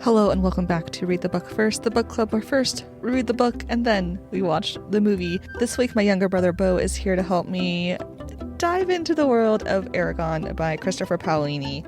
Hello and welcome back to Read the Book First, the book club where first we read the book and then we watch the movie. This week my younger brother Beau is here to help me dive into the world of Eragon by Christopher Poalini.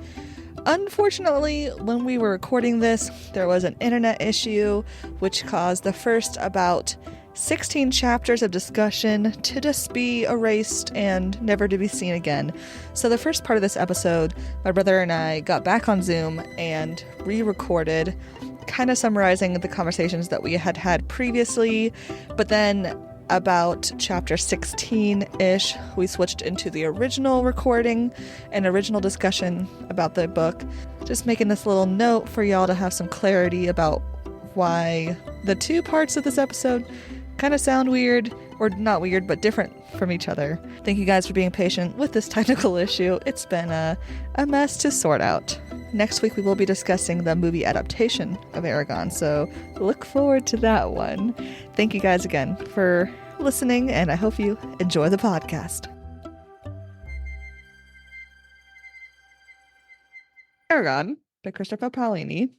Unfortunately, when we were recording this, there was an internet issue which caused the first about 16 chapters of discussion to just be erased and never to be seen again. So the first part of this episode, my brother and I got back on Zoom and re-recorded, kind of summarizing the conversations that we had had previously, but then about chapter 16-ish, we switched into the original recording and original discussion about the book, just making this little note for y'all to have some clarity about why the two parts of this episode kind of sound weird, or not weird, but different from each other. Thank you guys for being patient with this technical issue. It's been a mess to sort out. Next week we will be discussing the movie adaptation of Eragon, so look forward to that one. Thank you guys again for listening, and I hope you enjoy the podcast. Eragon by Christopher Poalini.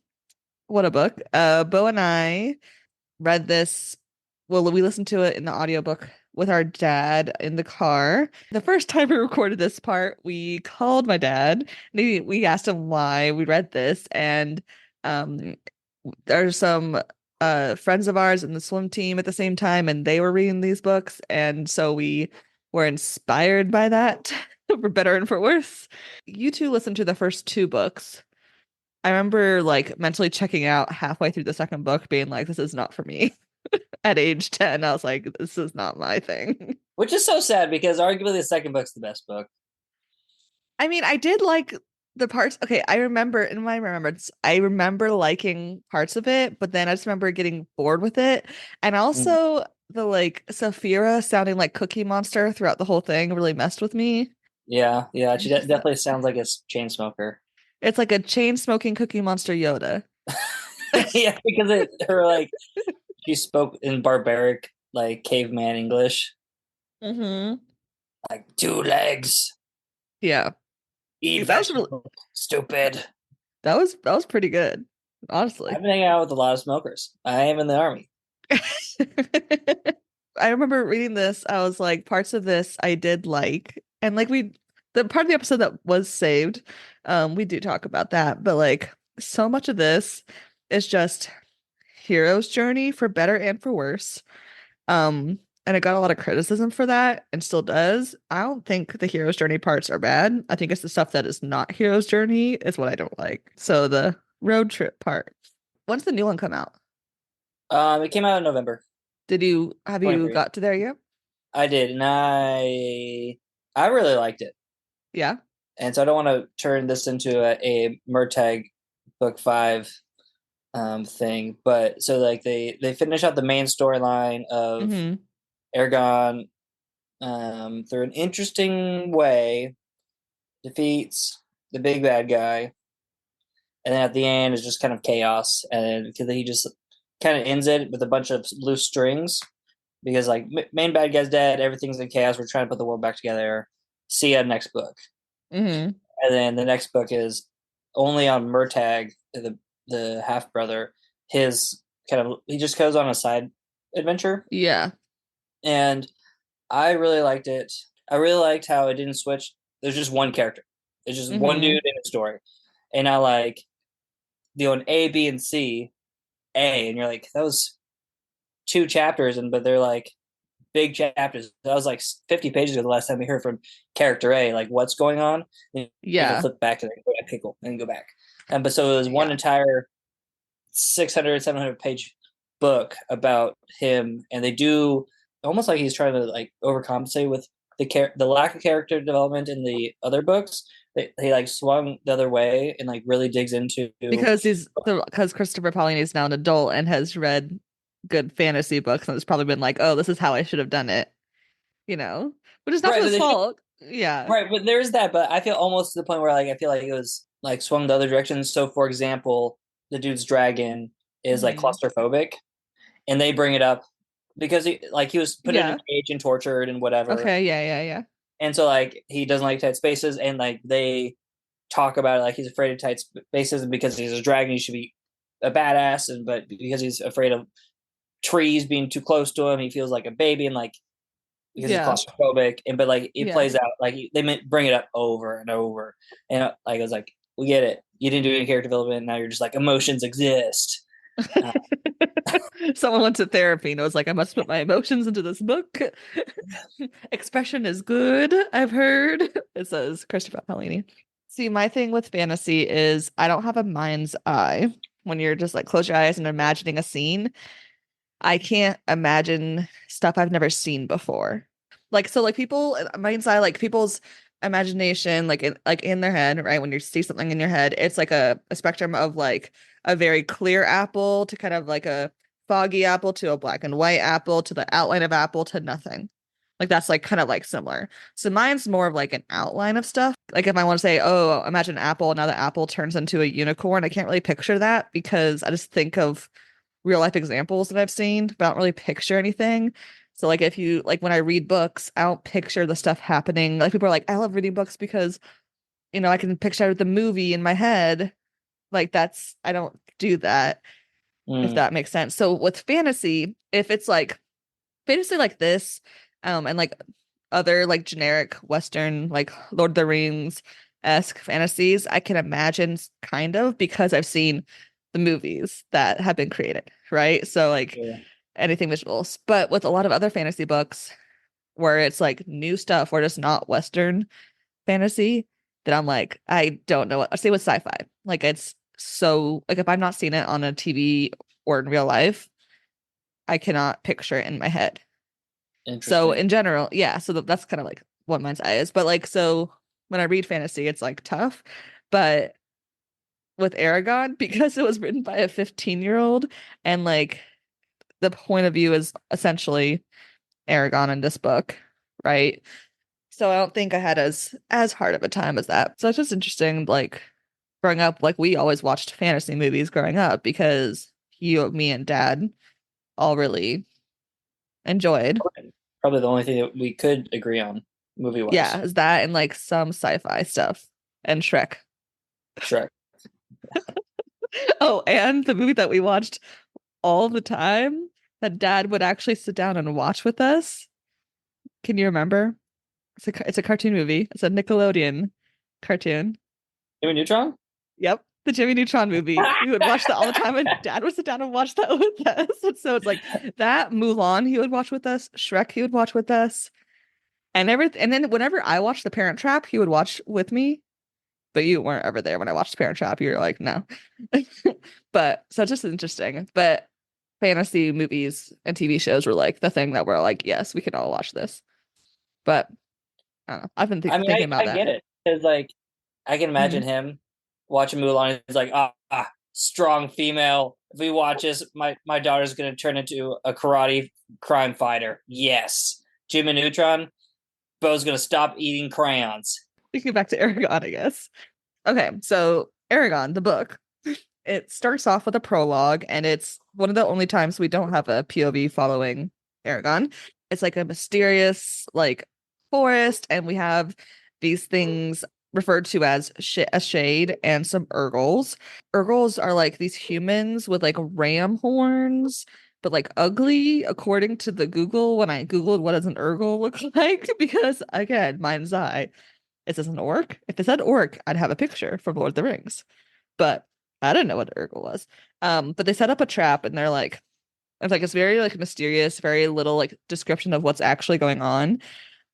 What a book. Beau and I read this. Well, we listened to it in the audiobook with our dad in the car. The first time we recorded this part, we called my dad. And we asked him why we read this. And there's some friends of ours in the swim team at the same time, and they were reading these books. And so we were inspired by that, for better and for worse. You two listened to the first two books. I remember like mentally checking out halfway through the second book, being like, this is not for me. At age 10, I was like, this is not my thing. Which is so sad because arguably the second book's the best book. I mean, I did like the parts. Okay, I remember in my remembrance, I remember liking parts of it, but then I just remember getting bored with it. And also the like Saphira sounding like Cookie Monster throughout the whole thing really messed with me. Yeah. She definitely sounds like a chain smoker. It's like a chain smoking Cookie Monster Yoda. Yeah, because her like she spoke in barbaric like caveman English. Mm-hmm. Like 2 legs. Yeah. Eat that was really stupid. That was pretty good, honestly. I've been hanging out with a lot of smokers. I am in the army. I remember reading this. I was like, parts of this I did like, and like the part of the episode that was saved, we do talk about that, but like so much of this is just hero's journey for better and for worse. And it got a lot of criticism for that and still does. I don't think the hero's journey parts are bad. I think it's the stuff that is not hero's journey is what I don't like. So the road trip part. When's the new one come out? It came out in November. Have you 23. Got to there yet? I did, and I really liked it. Yeah. And so I don't want to turn this into a Murtagh book 5 thing, but so like they finish out the main storyline of Eragon through an interesting way, defeats the big bad guy, and then at the end is just kind of chaos, and because he just kind of ends it with a bunch of loose strings because like main bad guy's dead, everything's in chaos, we're trying to put the world back together, see ya next book. And then the next book is only on Murtagh, the half brother. His kind of he just goes on a side adventure. Yeah. And I really liked it. I really liked how it didn't switch. There's just one character. It's just one dude in a story. And I like doing A, B, and C, A, and you're like, that was 2 chapters, but they're like big chapters. That was like 50 pages ago the last time we heard from character A, like what's going on. And you flip back to the pickle and go back. But so it was one entire 600, 700 page book about him, and they do almost like he's trying to like overcompensate with the lack of character development in the other books. He like swung the other way and like really digs into because Christopher Poalini is now an adult and has read good fantasy books and has probably been like, oh, this is how I should have done it, which is not his fault. Yeah, right. But there's that. But I feel almost to the point where like I feel like it was like swung the other direction. So, for example, the dude's dragon is like claustrophobic, and they bring it up because he was put in a cage and tortured and whatever. Okay, yeah. And so like he doesn't like tight spaces, and like they talk about it like he's afraid of tight spaces, and because he's a dragon, he should be a badass, and but because he's afraid of trees being too close to him, he feels like a baby, and like because he's Yeah. claustrophobic, and but like it Yeah. plays out like they bring it up over and over, and like I was like, we get it. You didn't do any character development. Now you're just like emotions exist. Uh, Someone went to therapy and was like, I must put my emotions into this book. Expression is good, I've heard. It says Christopher Poalini. See, my thing with fantasy is I don't have a mind's eye. When you're just like close your eyes and imagining a scene, I can't imagine stuff I've never seen before. Like so like people mind's eye, like people's imagination, like in their head, right? When you see something in your head, it's like a spectrum of like a very clear apple to kind of like a foggy apple to a black and white apple to the outline of apple to nothing. Like that's like kind of like similar. So mine's more of like an outline of stuff. Like if I want to say, oh, imagine apple, now the apple turns into a unicorn, I can't really picture that because I just think of real life examples that I've seen, but I don't really picture anything. So like if you like when I read books, I don't picture the stuff happening. Like people are like, I love reading books because, I can picture the movie in my head. Like that's I don't do that, if mm, that makes sense. So with fantasy, if it's like fantasy like this, and like other like generic Western, like Lord of the Rings esque fantasies, I can imagine kind of because I've seen the movies that have been created, right? So like yeah, anything visuals. But with a lot of other fantasy books where it's like new stuff or just not Western fantasy, that I'm like, I don't know what I say with sci-fi. Like it's so like if I've not seen it on a TV or in real life, I cannot picture it in my head. So interesting. in general, yeah, so that's kind of like what mine's eye is. But like so when I read fantasy, it's like tough. But with Eragon, because it was written by a 15-year-old and like the point of view is essentially Eragon in this book, right? So I don't think I had as hard of a time as that. So it's just interesting, like growing up, like we always watched fantasy movies growing up because me and dad all really enjoyed. Probably the only thing that we could agree on movie Yeah, wise. is that and like some sci-fi stuff and Shrek. Shrek. Oh, and the movie that we watched all the time that dad would actually sit down and watch with us. Can you remember? It's a cartoon movie. It's a Nickelodeon cartoon. Jimmy Neutron. Yep, the Jimmy Neutron movie. We would watch that all the time, and dad would sit down and watch that with us. And so it's like that Mulan he would watch with us, Shrek he would watch with us, and everything. And then whenever I watched The Parent Trap, he would watch with me. But you weren't ever there when I watched Parent Trap. You were like, no. But so it's just interesting. But fantasy movies and TV shows were like the thing that we're like, yes, we can all watch this. But I don't know. I've been I mean, thinking about I that. get it because like I can imagine Mhm. him watching Mulan. He's like, strong female. If we watch this, my daughter's gonna turn into a karate crime fighter. Yes, Jimmy Neutron. Beau's gonna stop eating crayons. We can get back to Eragon, I guess. Okay, so Eragon, the book, it starts off with a prologue, and it's one of the only times we don't have a POV following Eragon. It's like a mysterious, like forest, and we have these things referred to as a shade and some Urgles. Urgles are like these humans with like ram horns, but like ugly, according to the Google. When I Googled what does an Urgle look like, because again, mind's eye, it says an orc. If it said orc, I'd have a picture from Lord of the Rings, but I didn't know what Urgle was. But they set up a trap and they're like, it's like it's very like mysterious, very little like description of what's actually going on.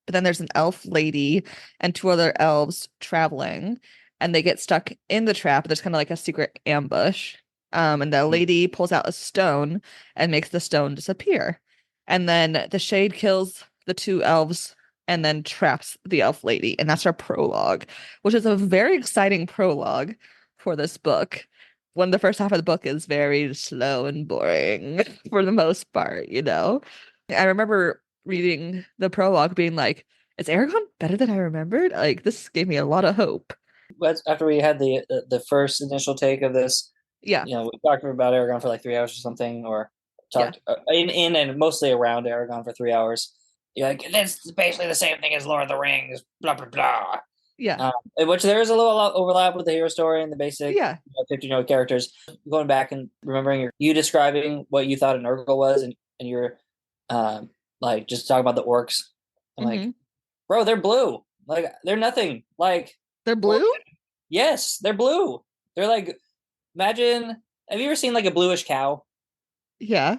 But then there's an elf lady and two other elves traveling, and they get stuck in the trap. There's kind of like a secret ambush. And the lady pulls out a stone and makes the stone disappear. And then the shade kills the two elves and then traps the elf lady. And that's our prologue, which is a very exciting prologue for this book. When the first half of the book is very slow and boring for the most part. I remember reading the prologue being like, is Aragon better than I remembered? Like, this gave me a lot of hope. But after we had the first initial take of this, Yeah. we talked about Aragon for like 3 hours or something, or Yeah. talked in and mostly around Aragon for 3 hours. You're like, this is basically the same thing as Lord of the Rings, blah blah blah. Yeah. In which there is a little overlap with the hero story and the basic Yeah. 15-year-old characters. Going back and remembering you describing what you thought an Urgle was, and you're like just talking about the orcs. I'm like, Hmm. bro, they're blue. Like they're nothing. Like, They're well, blue? yes, they're blue. They're like, imagine. Have you ever seen like a bluish cow? Yeah.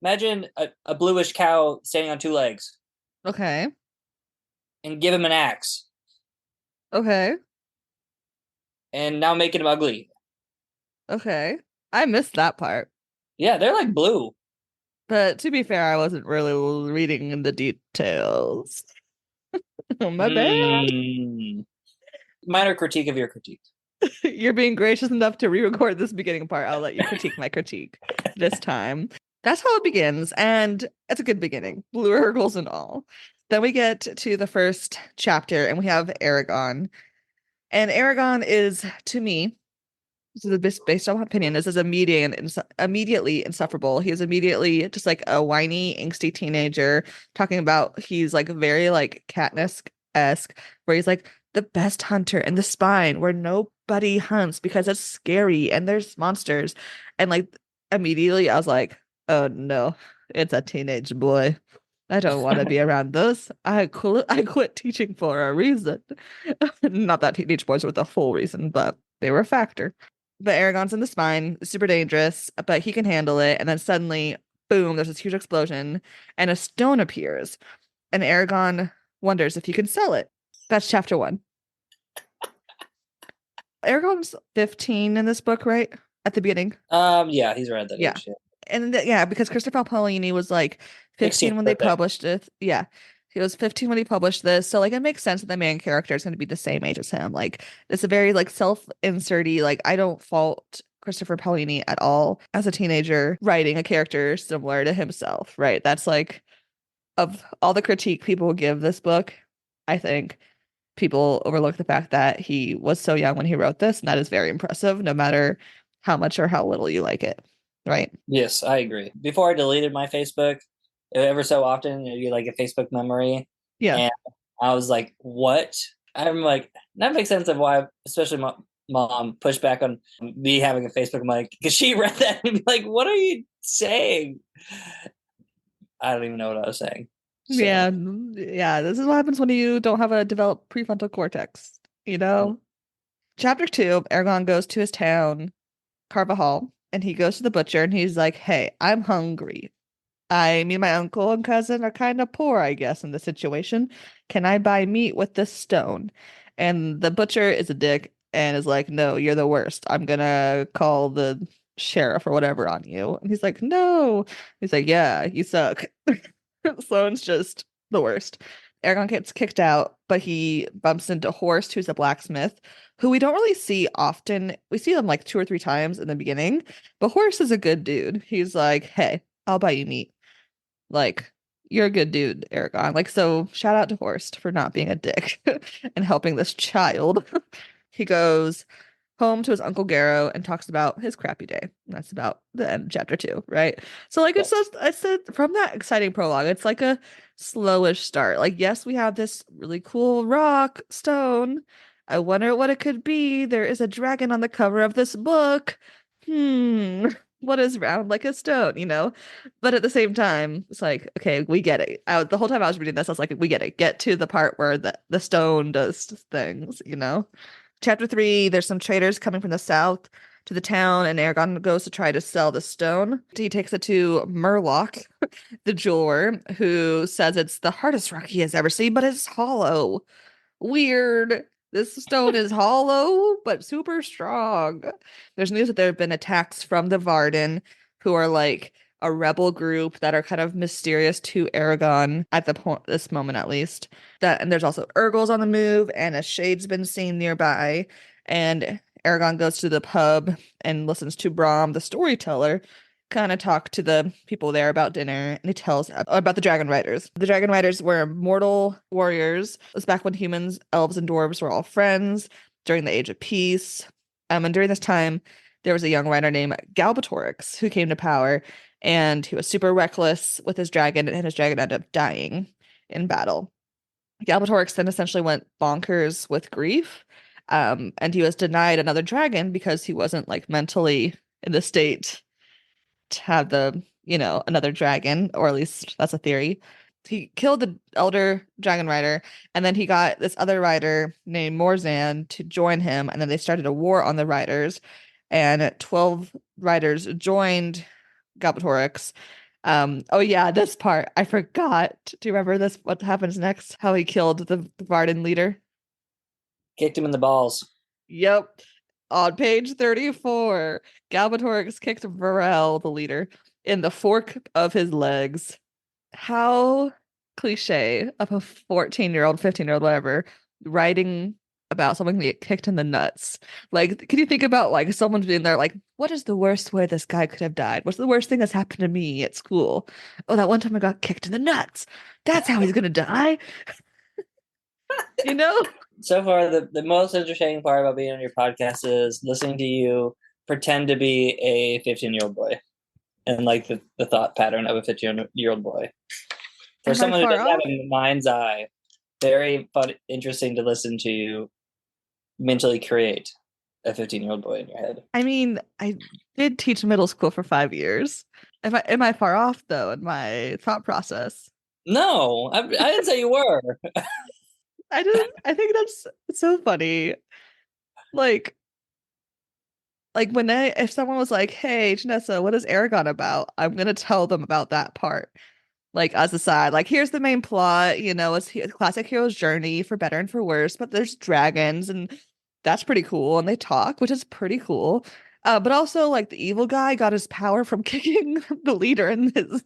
Imagine a bluish cow standing on two legs Okay. and give him an axe Okay. and now making him ugly. Okay. I missed that part. Yeah, they're like blue. But to be fair, I wasn't really reading in the details. My bad. Hmm. Minor critique of your critique. You're being gracious enough to re-record this beginning part. I'll let you critique my critique this time. That's how it begins, and it's a good beginning. Blue Urgles and all. Then we get to the first chapter, and we have Eragon. And Eragon is, to me, this is based on opinion, this is immediately insufferable. He is immediately just like a whiny, angsty teenager talking about he's like very like Katniss-esque, where he's like the best hunter in the spine where nobody hunts because it's scary and there's monsters. And like immediately I was like, oh no, it's a teenage boy. I don't want to be around this. I quit teaching for a reason. Not that teenage boys were the full reason, but they were a factor. But Aragon's in the spine, super dangerous, but he can handle it. And then suddenly, boom, there's this huge explosion, and a stone appears. And Aragon wonders if he can sell it. That's chapter one. Aragon's 15 in this book, right? At the beginning. Yeah, he's around that Yeah. age. Yeah. And yeah, because Christopher Poalini was like 16th 15 when they birthday. published it. Yeah. He was 15 when he published this. So like it makes sense that the main character is going to be the same age as him. Like it's a very like self-inserty, like I don't fault Christopher Poalini at all as a teenager writing a character similar to himself, right? That's like of all the critique people give this book, I think people overlook the fact that he was so young when he wrote this, and that is very impressive, no matter how much or how little you like it, right? Yes, I agree. Before I deleted my Facebook, ever so often you get like a Facebook memory, Yeah. and I was like, "What?" I'm like, that makes sense of why, especially my mom pushed back on me having a Facebook. I'm like, because she read that and be like, "What are you saying?" I don't even know what I was saying. So, Yeah, yeah, this is what happens when you don't have a developed prefrontal cortex, you know? Chapter two, Aragon goes to his town, Carvajal, and he goes to the butcher and he's like, hey, I'm hungry. Me and my uncle and cousin are kind of poor, I guess, in this situation. Can I buy meat with this stone? And the butcher is a dick and is like, no, you're the worst. I'm gonna call the sheriff or whatever on you. And he's like, no. He's like, yeah, you suck. Sloane's just the worst. Aragon gets kicked out, but he bumps into Horst, who's a blacksmith, who we don't really see often. We see them like two or three times in the beginning, but Horst is a good dude. He's like, hey, I'll buy you meat. Like, you're a good dude, Eragon. Like, so shout out to Horst for not being a dick and helping this child. He goes home to his Uncle Garrow and talks about his crappy day. And that's about the end of chapter two, right? So, like, yes. it's from that exciting prologue, it's like a slowish start. Like, yes, we have this really cool rock stone. I wonder what it could be. There is a dragon on the cover of this book. What is round like a stone, you know? But at the same time, it's like, okay, we get it. The whole time I was reading this, I was like, we get it. Get to the part where the stone does things, you know? Chapter three, there's some traders coming from the south to the town, and Aragon goes to try to sell the stone. He takes it to Murloc, the jeweler, who says it's the hardest rock he has ever seen, but it's hollow. Weird. This stone is hollow, but super strong. There's news that there have been attacks from the Varden, who are like a rebel group that are kind of mysterious to Aragon at the point this moment at least. That and there's also Urgles on the move, and a shade's been seen nearby. And Aragon goes to the pub and listens to Brom, the storyteller, kind of talk to the people there about dinner, and he tells about the Dragon Riders. The Dragon Riders were mortal warriors. It was back when humans, elves, and dwarves were all friends during the Age of Peace. And during this time, there was a young rider named Galbatorix who came to power, and he was super reckless with his dragon, and his dragon ended up dying in battle. Galbatorix then essentially went bonkers with grief. And he was denied another dragon because he wasn't like mentally in the state to have another dragon, or at least that's a theory. He killed the elder dragon rider, and then he got this other rider named Morzan to join him, and then they started a war on the riders, and 12 riders joined Galbatorix. Oh yeah, this part I forgot. Do you remember this? What happens next? How he killed the Varden leader? Kicked him in the balls. Yep. On page 34, Galbatorix kicked Varel, the leader, in the fork of his legs. How cliche of a 14-year-old, 15-year-old, whatever, writing about something they get kicked in the nuts. Like, can you think about like someone being there, like, what is the worst way this guy could have died? What's the worst thing that's happened to me at school? Oh, that one time I got kicked in the nuts. That's how he's gonna die. You know? So far, the most entertaining part about being on your podcast is listening to you pretend to be a 15-year-old boy and like the thought pattern of a 15-year-old boy. For someone who doesn't have a mind's eye, very fun, interesting to listen to you mentally create a 15-year-old boy in your head. I mean, I did teach middle school for 5 years. Am I far off though in my thought process? No, I didn't say you were. I think that's so funny. Like if someone was like, "Hey, Janessa, what is Eragon about?" I'm gonna tell them about that part. Like as a side, like here's the main plot, it's a classic hero's journey for better and for worse, but there's dragons and that's pretty cool. And they talk, which is pretty cool. But also like the evil guy got his power from kicking the leader in his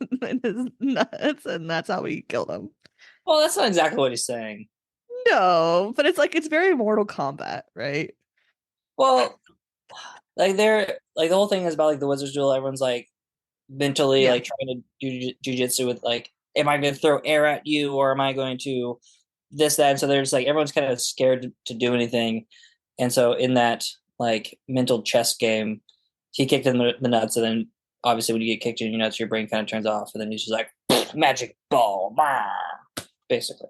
nuts, and that's how he killed him. Well, that's not exactly what he's saying. No, but it's very Mortal Kombat, right? Well, like they're like the whole thing is about like the wizard's duel. Everyone's like mentally like trying to do jujitsu with like, am I going to throw air at you or am I going to this that? And so there's like everyone's kind of scared to do anything, and so in that like mental chess game, he kicked in the nuts, and then obviously when you get kicked in your nuts, your brain kind of turns off, and then he's just like magic ball, basically.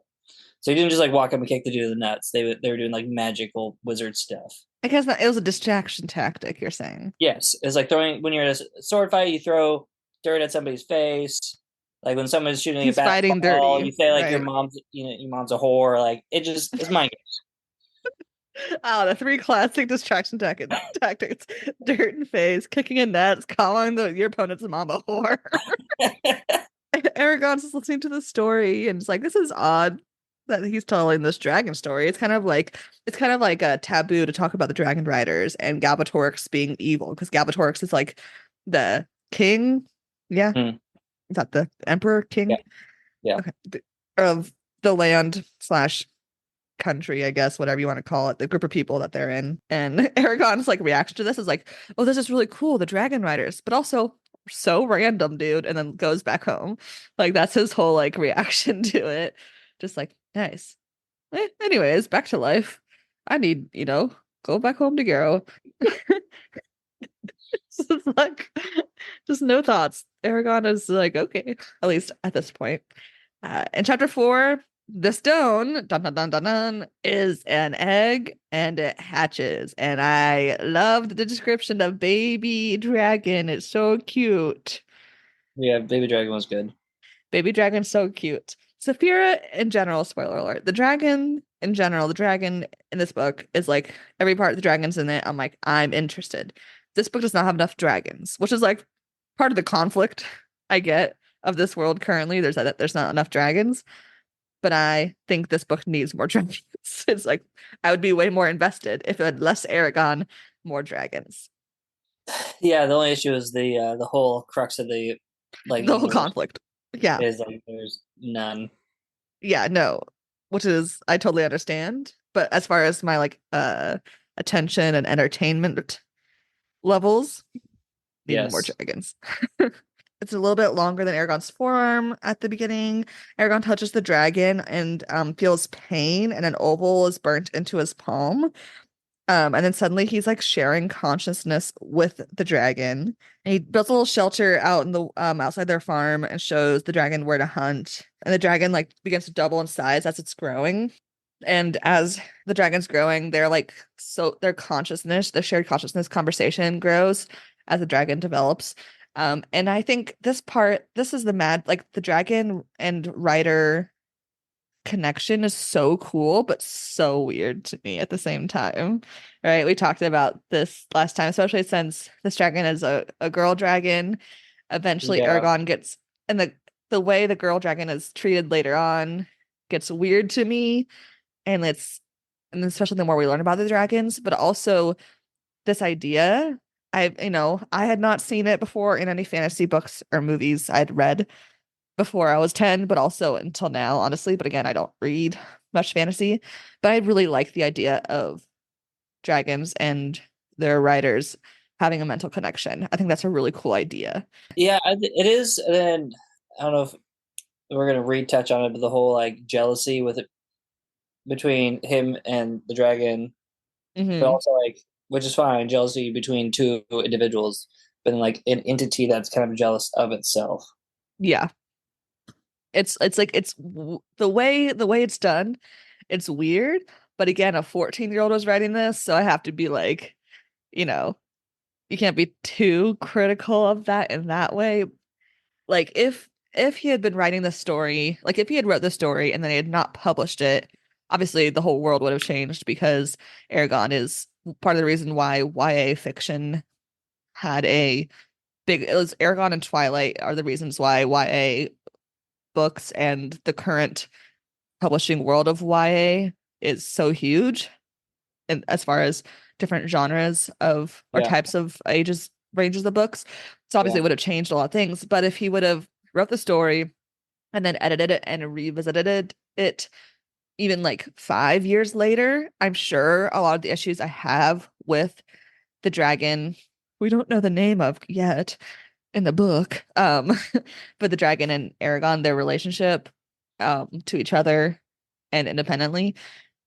So he didn't just like walk up and kick the dude in the nuts. They were doing like magical wizard stuff. I guess it was a distraction tactic, you're saying. Yes, it's like throwing when you're in a sword fight, you throw dirt at somebody's face. Like when someone's shooting He's a fighting basketball, dirty, you say like right? your mom's a whore. Like it's mind games. Oh, the three classic distraction tactics: dirt and face, kicking in nets, calling your opponent's mom a whore. Aragon's just listening to the story and it's like, this is odd that he's telling this dragon story. It's kind of like a taboo to talk about the dragon riders and Galbatorix being evil, because Galbatorix is like the king. Yeah. Mm. Is that the emperor king? Yeah. Okay. Of the land slash country, I guess, whatever you want to call it, the group of people that they're in. And Aragon's like reaction to this is like, oh, this is really cool, the dragon riders, but also so random, dude, and then goes back home. Like that's his whole like reaction to it. Just like, nice. Anyways, back to life. I need, go back home to Garrow. It's like just no thoughts. Eragon is like, okay, at least at this point. In chapter 4, the stone, dun dun dun dun dun, is an egg and it hatches. And I loved the description of baby dragon. It's so cute. Yeah, baby dragon was good. Baby dragon's so cute. Saphira in general, spoiler alert, the dragon in general, the dragon in this book is like every part of the dragon's in it. I'm like, I'm interested. This book does not have enough dragons, which is like part of the conflict I get of this world currently. There's that there's not enough dragons, but I think this book needs more dragons. It's like I would be way more invested if it had less Eragon, more dragons. Yeah, the only issue is the whole crux of the like The whole conflict. Yeah. is like there's none. Yeah, no. Which is I totally understand. But as far as my like attention and entertainment levels, need more dragons. It's a little bit longer than Eragon's forearm at the beginning. Eragon touches the dragon and feels pain, and an oval is burnt into his palm. And then suddenly he's like sharing consciousness with the dragon. And he builds a little shelter out in the outside their farm and shows the dragon where to hunt. And the dragon like begins to double in size as it's growing. And as the dragon's growing, they're like so their consciousness, the shared consciousness conversation grows as the dragon develops. And I think this is the mad like the dragon and rider connection is so cool, but so weird to me at the same time. Right? We talked about this last time, especially since this dragon is a girl dragon. Eventually, Yeah. Eragon gets, and the way the girl dragon is treated later on gets weird to me. And and especially the more we learn about the dragons, but also this idea. I had not seen it before in any fantasy books or movies I'd read before I was 10, but also until now, honestly. But again, I don't read much fantasy. But I really like the idea of dragons and their riders having a mental connection. I think that's a really cool idea. Yeah, it is. And then I don't know if we're gonna retouch on it, but the whole like jealousy with it between him and the dragon, but Hmm. also like, which is fine, jealousy between two individuals, but then like an entity that's kind of jealous of itself. Yeah. It's like the way it's done, it's weird. But again, a 14-year-old was writing this, so I have to be like, you know, you can't be too critical of that in that way. Like if he had been writing the story, like if he had wrote the story and then he had not published it, obviously the whole world would have changed because Aragon is part of the reason why YA fiction had a big it was Aragon and Twilight are the reasons why YA books and the current publishing world of YA is so huge and as far as different genres of or Yeah, types of ages ranges of books. So obviously yeah. it would have changed a lot of things. But if he would have wrote the story and then edited it and revisited it even like 5 years later, I'm sure a lot of the issues I have with the dragon, we don't know the name of yet in the book, but the dragon and Aragon, their relationship to each other and independently,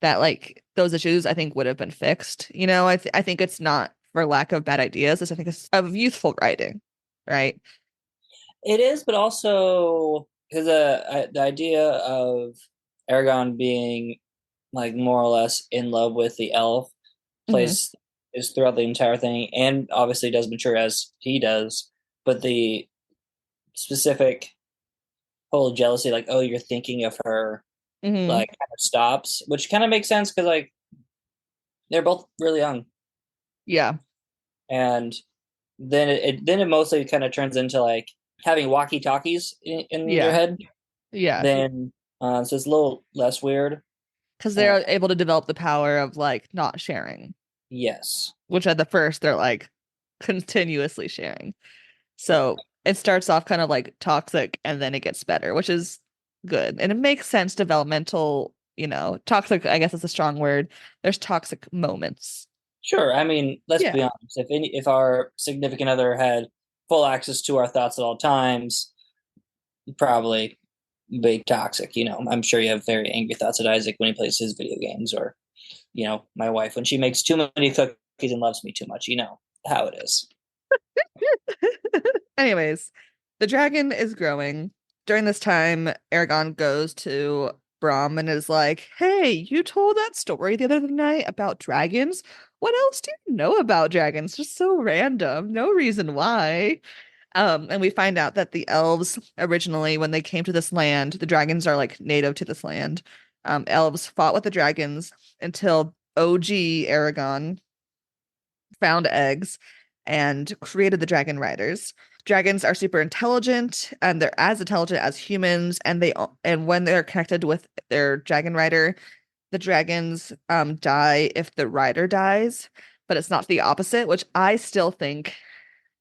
that like those issues I think would have been fixed. I think it's not for lack of bad ideas. I think it's of youthful writing, right? It is, but also because the idea of Aragon being like more or less in love with the elf Hmm. plays is throughout the entire thing, and obviously does mature as he does. But the specific whole jealousy, like, oh, you're thinking of her, Hmm. like kind of stops, which kind of makes sense because like they're both really young, Yeah. and then it mostly kind of turns into like having walkie talkies in your Yeah. head. Yeah. Then so it's a little less weird. Because Uh, they're able to develop the power of like not sharing, yes, which at the first they're like continuously sharing. yeah, So it starts off kind of like toxic and then it gets better, which is good. And it makes sense developmental, toxic, I guess is a strong word. There's toxic moments. sure. I mean, let's Yeah. be honest. If our significant other had full access to our thoughts at all times, probably be toxic. I'm sure you have very angry thoughts at Isaac when he plays his video games, or my wife when she makes too many cookies and loves me too much. You know how it is. Anyways, the dragon is growing. During this time, Aragon goes to Brahm and is like, "Hey, you told that story the other night about dragons. What else do you know about dragons? Just so random. No reason why." And we find out that the elves originally, when they came to this land, the dragons are like native to this land. Elves fought with the dragons until OG Aragon found eggs and created the dragon riders. Dragons are super intelligent and they're as intelligent as humans and when they're connected with their dragon rider, the dragons die if the rider dies, but it's not the opposite, which I still think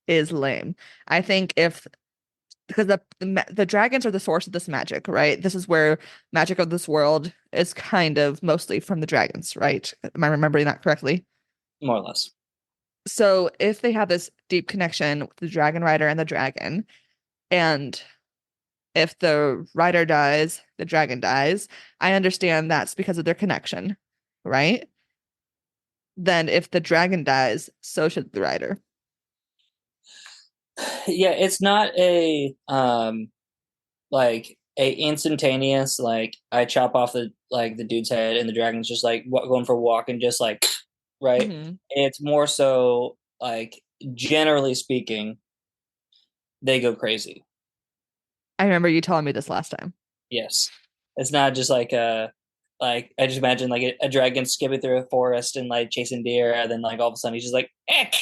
is lame. I think if because the dragons are the source of this magic, right? This is where magic of this world is kind of mostly from the dragons, right? Am I remembering that correctly? More or less. So if they have this deep connection with the dragon rider and the dragon, and if the rider dies, the dragon dies, I understand that's because of their connection, right? then if the dragon dies, so should the rider. Yeah, it's not a like a instantaneous like I chop off the dude's head and the dragon's just like going for a walk and just like right. Hmm. It's more so like generally speaking, they go crazy. I remember you telling me this last time. Yes, it's not just like I just imagine like a dragon skipping through a forest and like chasing deer, and then like all of a sudden he's just like, eck.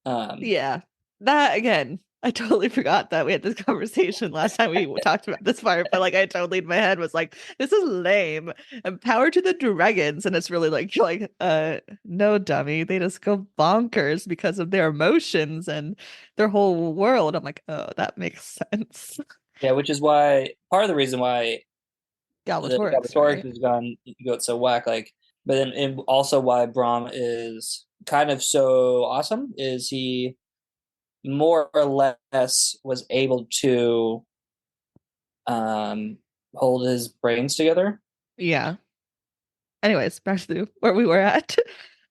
Um, Yeah. That again, I totally forgot that we had this conversation last time we talked about this part, but like I totally in my head was like, this is lame. And power to the dragons. And it's really like you're like, no dummy. They just go bonkers because of their emotions and their whole world. I'm like, oh, that makes sense. yeah, which is why part of the reason why the Galbatorix, Galbatorix right? has gone got so whack, like, but then and also why Brahm is kind of so awesome is he more or less was able to um hold his brains together. Yeah. Anyways, back to where we were at.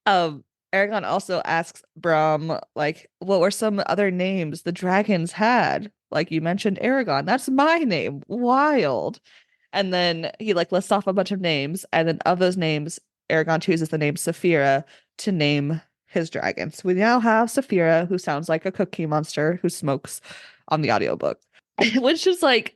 Um, Eragon also asks Braum, like, what were some other names the dragons had? Like you mentioned Eragon. That's my name. Wild. And then he like lists off a bunch of names, and then of those names, Eragon chooses the name Saphira to name his dragon. So we now have Saphira, who sounds like a cookie monster who smokes on the audiobook, which is like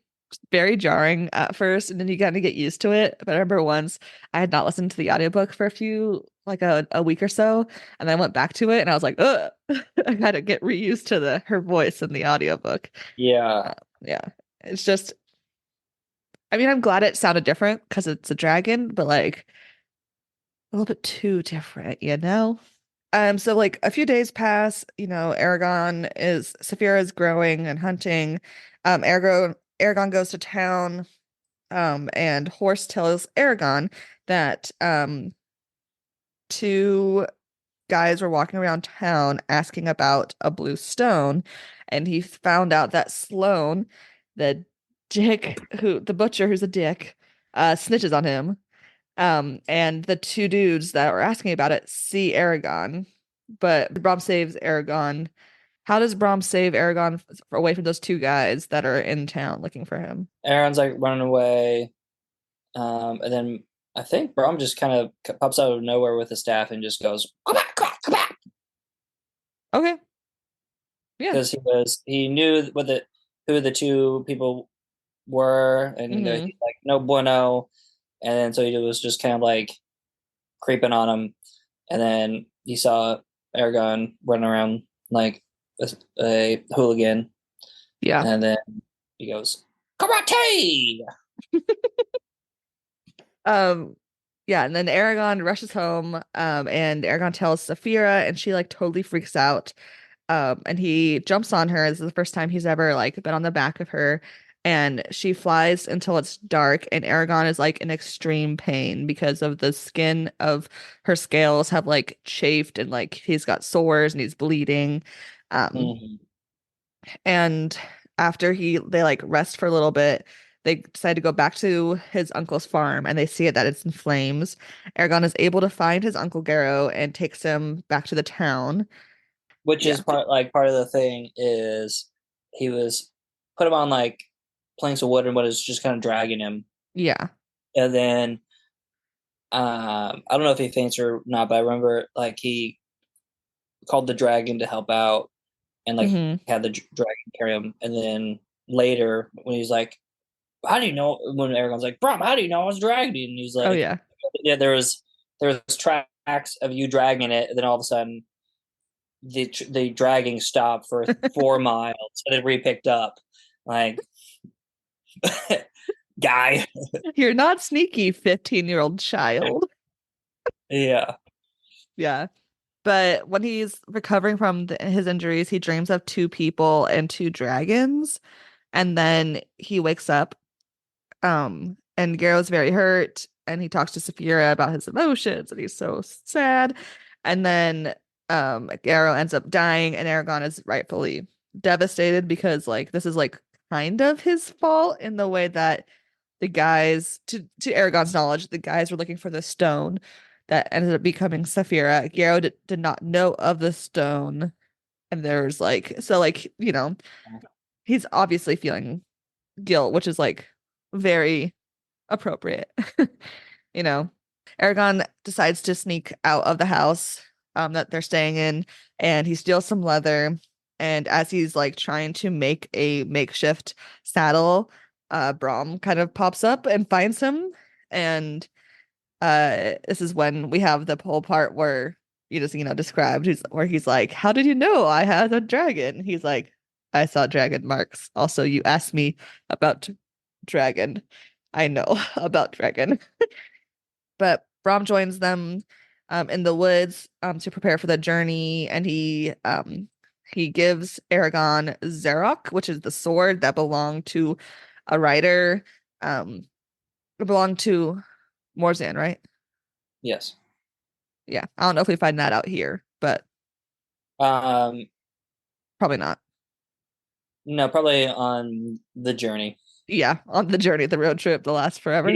very jarring at first, and then you kind of get used to it. But I remember once I had not listened to the audiobook for a few, like a week or so, and then I went back to it and I was like, ugh, I had to get reused to the her voice in the audiobook. Yeah, Yeah. It's just, I mean, I'm glad it sounded different because it's a dragon, but like a little bit too different, you know? So like a few days pass, Saphira is growing and hunting. Aragon goes to town, and Horse tells Aragon that two guys were walking around town asking about a blue stone, and he found out that Sloane, the butcher who's a dick, snitches on him. And the two dudes that were asking about it see Aragon, but Brom saves Aragon. How does Brom save Aragon away from those two guys that are in town looking for him? Aaron's like running away, and then I think Brahm just kind of pops out of nowhere with a staff and just goes, "Come back, come back, come back!" Okay, yeah. Because he knew who the two people were, and Hmm. he's like no bueno, and then so he was just kind of like creeping on him, and then he saw Aragon running around like a hooligan, Yeah. and then he goes karate. Um, yeah, and then Aragon rushes home, and Aragon tells Saphira, and she like totally freaks out. And he jumps on her. This is the first time he's ever like been on the back of her, and she flies until it's dark, and Aragon is like in extreme pain because of the skin of her scales have like chafed and like he's got sores and he's bleeding. Um, Mhm. and after they like rest for a little bit, they decide to go back to his uncle's farm and they see it that it's in flames. Aragon is able to find his uncle Garrow and takes him back to the town. Which is Yeah. part of the thing is he was put him on like planks of wood and what is just kind of dragging him, Yeah. and then I don't know if he faints or not, but I remember like he called the dragon to help out and like Hmm. had the dragon carry him, and then later when he's like, "How do you know?" When Aragon's like, "Bro, how do you know I was dragging you?" And he's Oh like, yeah. "Yeah, there was tracks of you dragging it, and then all of a sudden the dragging stopped for 4 miles and then re-picked up." Like, guy. You're not sneaky, 15-year-old child. Yeah. Yeah. But when he's recovering from his injuries, he dreams of two people and two dragons. And then he wakes up, and Garrow's very hurt. And he talks to Saphira about his emotions, and he's so sad. And then Garrow ends up dying, and Aragon is rightfully devastated because like this is like kind of his fault in the way that the guys, to Aragon's knowledge, the guys were looking for the stone that ended up becoming Saphira. Garrow did not know of the stone. And there's like, so like, he's obviously feeling guilt, which is like very appropriate. you know. Eragon decides to sneak out of the house that they're staying in, and he steals some leather. And as he's like trying to make a makeshift saddle, Brom kind of pops up and finds him. And this is when we have the whole part where you just, described, where he's like, "How did you know I had a dragon?" He's like, "I saw dragon marks. Also, you asked me about dragon. I know about dragon." But Brom joins them in the woods to prepare for the journey, and he gives Eragon Zarok, which is the sword that belonged to a writer. It belonged to Morzan, right? Yes. Yeah, I don't know if we find that out here, but Um, probably not. no, probably on the journey. Yeah, on the journey, the road trip, the last forever.